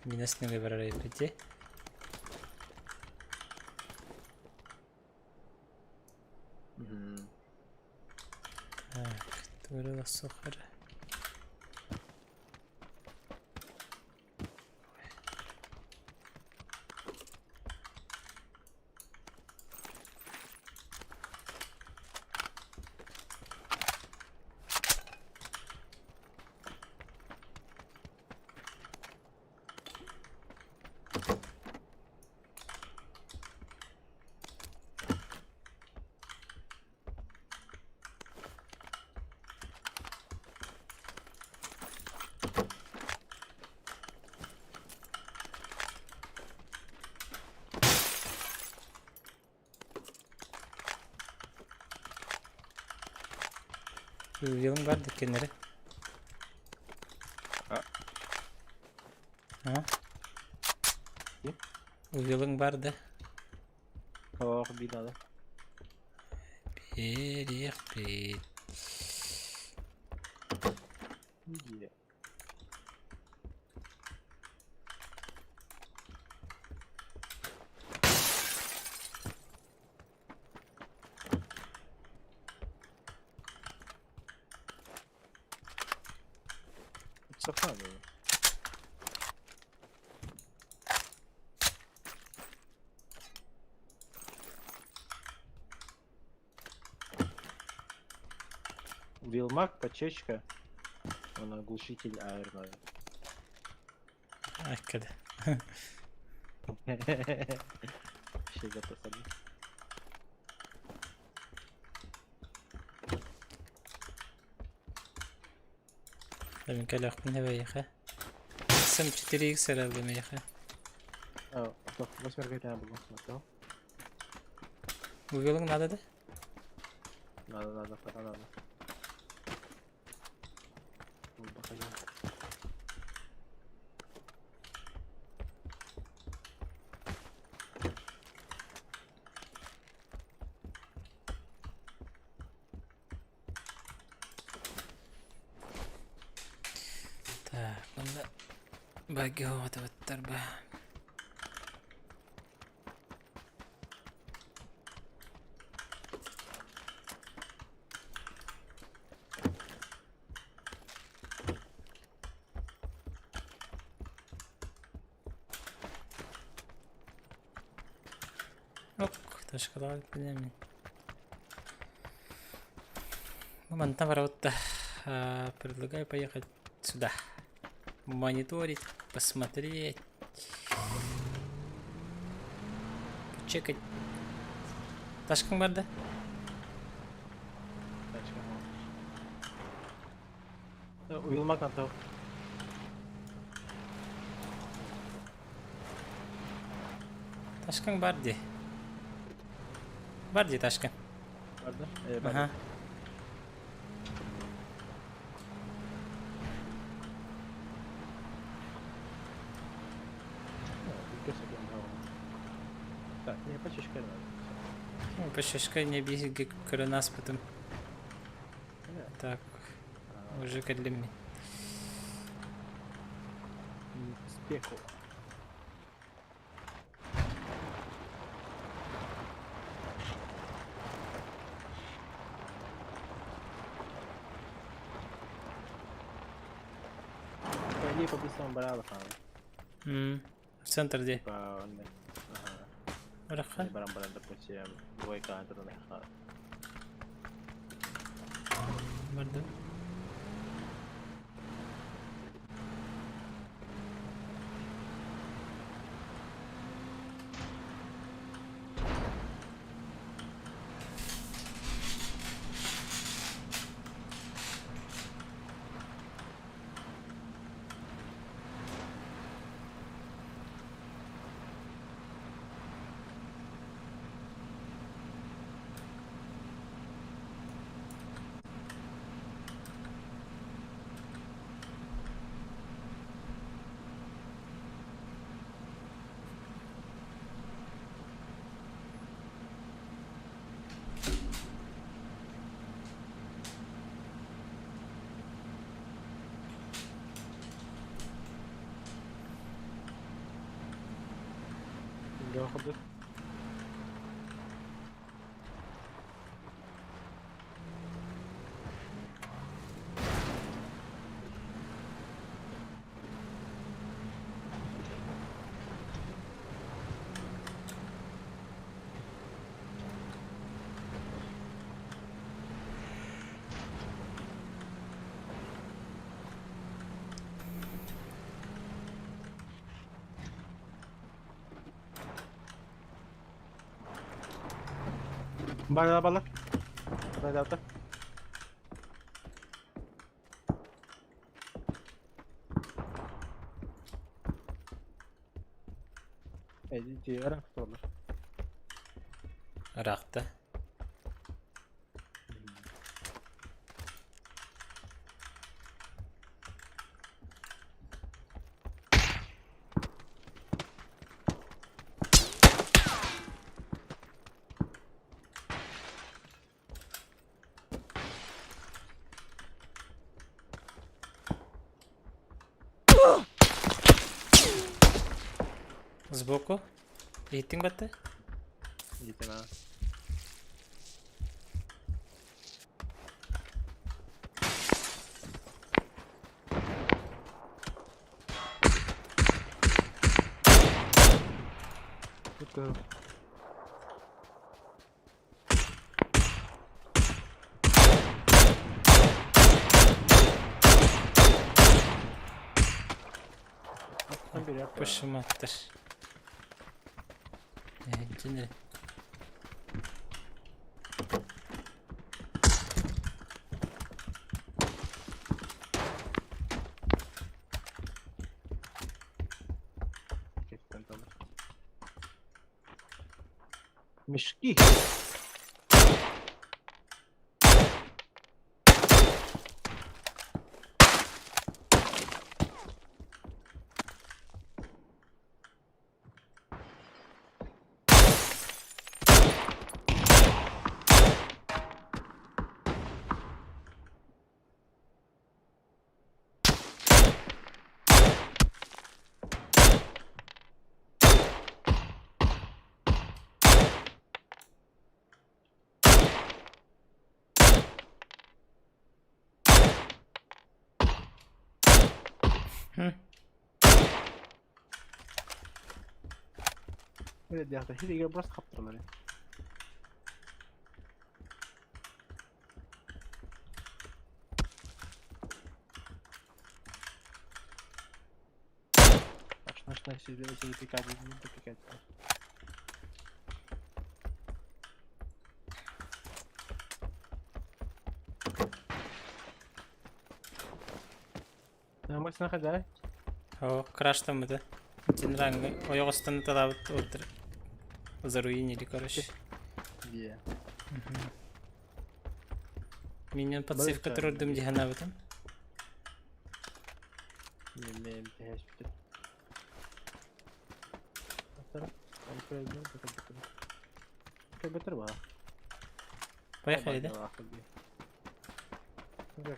Минус не выбрали прийти. Так, творила сухарь. Yılın vardı kenara. Ha? Ha? Kim? Yılın vardı. Oh, binada. Bir. Yeah. Сохраняю. Вилмак, подчечка. Он оглушитель аэрной. Ay kada. Şeyde tasarım. Tabii ki lakbın hava yaha. Sam 4x herhalde yaha. Aa, bak basmer tane buldum. Bakalım. Bu yılın adı da? Надо, пока надо. Вот, походим. Так, bunda bagi otavattar ba. Ok, ташкалар билемин. Моментально ворот. Предлагаю поехать сюда. Мониторить, посмотреть. Чекать. Ташкан бар да? Вилмак антау. Ташкан бар де. Бар де Ташкан. Vardı. Ага. Так, не почечка надо. Ну, пошишка не беги к нас потом. Так, уже кадлими. Спеку. Пойди по-быстрому барала хана. В центр где? Ага. Раха? Барам-барам, допустим, двойка антенна хана. Барда. Доходы. Bala bala. Hadi atla. Diğer aktorlar. Rakta. сбоку. Hitting бата. Идите на. Başım attır. Cinleri. Мешки. Evet ya, hile burası kaptırılır. Начинай себе пикать, пикать. Максим ходай. О, краштам это. Тинранга. Ояк астында талабыт отыр. Заруинили, короче. Где? Миньон подсейвка тұрдым дегана бітім. Не, тяжь бітір. Бітір ба. Поехали, да?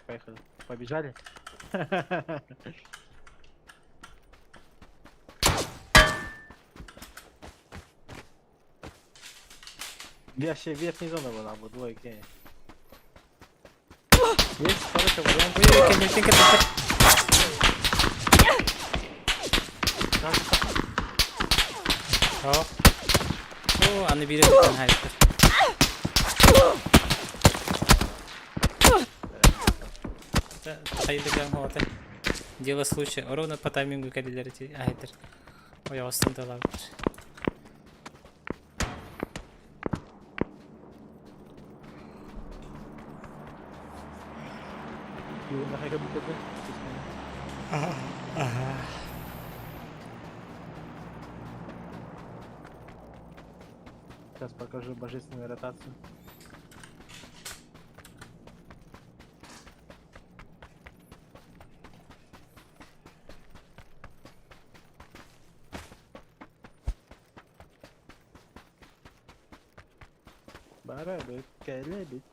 Поехали. Побежали? Вообще верхняя зона была, вот двойки. Есть, хорошо, вариант. О, аны бире бүтін хайыптыр. Хайдыган хоғаты. Дело случая. Ровно по таймингу кәлелері айдыр. Ояқ астында талабыттыр. Сейчас покажу божественную ротацию. Барабыт, келебит.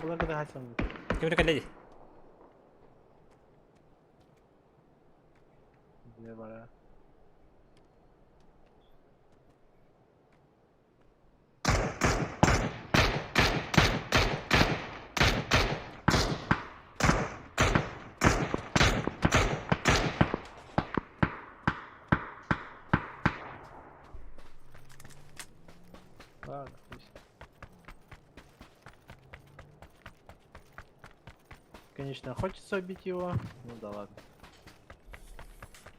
Благодаря Хасану. Кемре кәледі? Не бара. Ладно, пусть. Конечно, хочется убить его. Ну да ладно.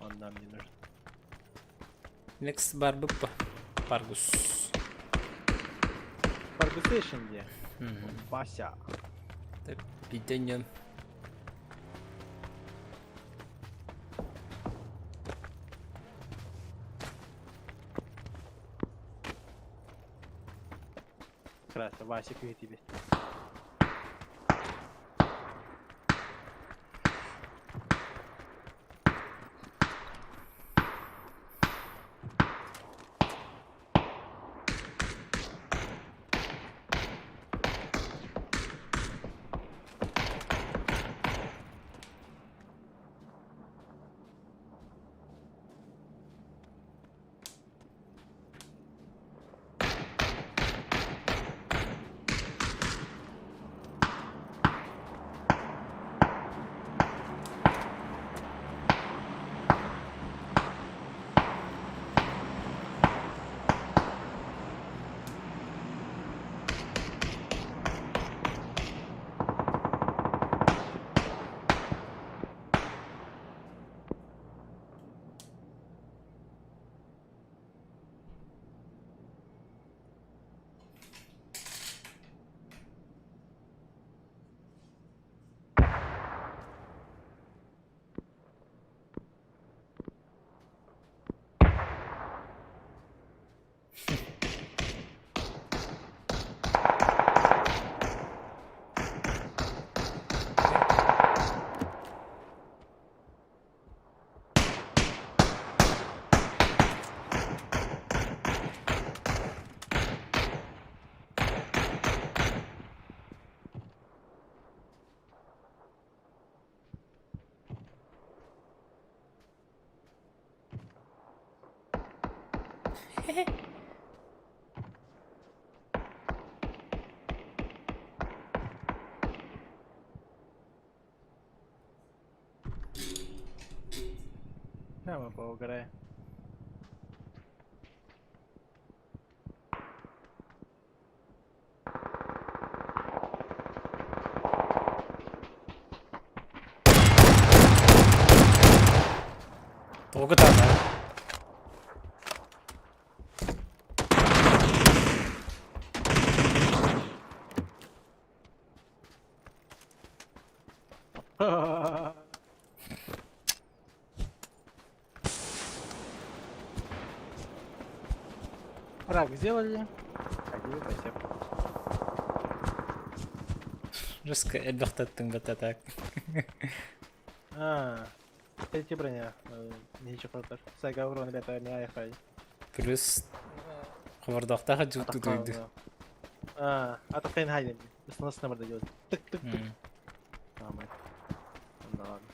Он нам не нужен. Next бар бұппа. Паргус. Паргусейшн где? Вася. Так, биденен. Красиво, Вася, квит тебе. Прямо поугарай. Толку там, да? Рак сделали. Один, спасибо. Жестко эльбахтаттың бататак. Эти броня. Ничего против. Сайга урон, ребята, не айхай. Плюс хабардақтағы жүкті дойды. Атакайн хайден. Сносына барда делать. Тык-тык-тык. Мать. Да ладно.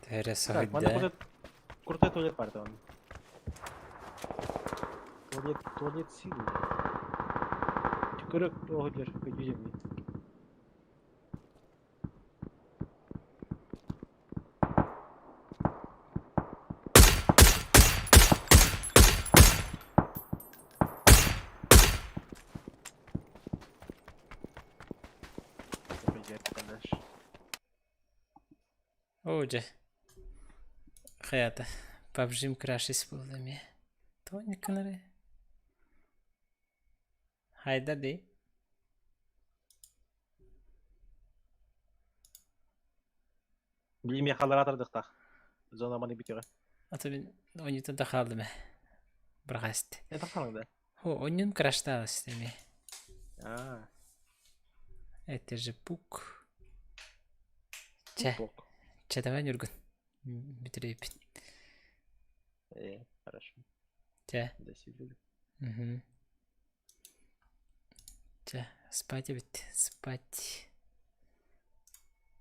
Тәрі Так, мана сағыдда. крутой туалет парта он. Туалет силы. Тюкерек огдер, как видели. Оуджа. Хаята. PUBG'm крашис болды ме. Тони кінірі. Хайда дей. Білме қалар атырдық та. Зона маны бітігі. Ата мен ойнютында қалды ме. Бір қасты. Это қалыңда. О, ойнын краштағы істеме. Это же пук. Ча. Ча давай нүргін. Бітірейпін. Хорошо. Ча. До свидания. Ча. Спать бит. Спать.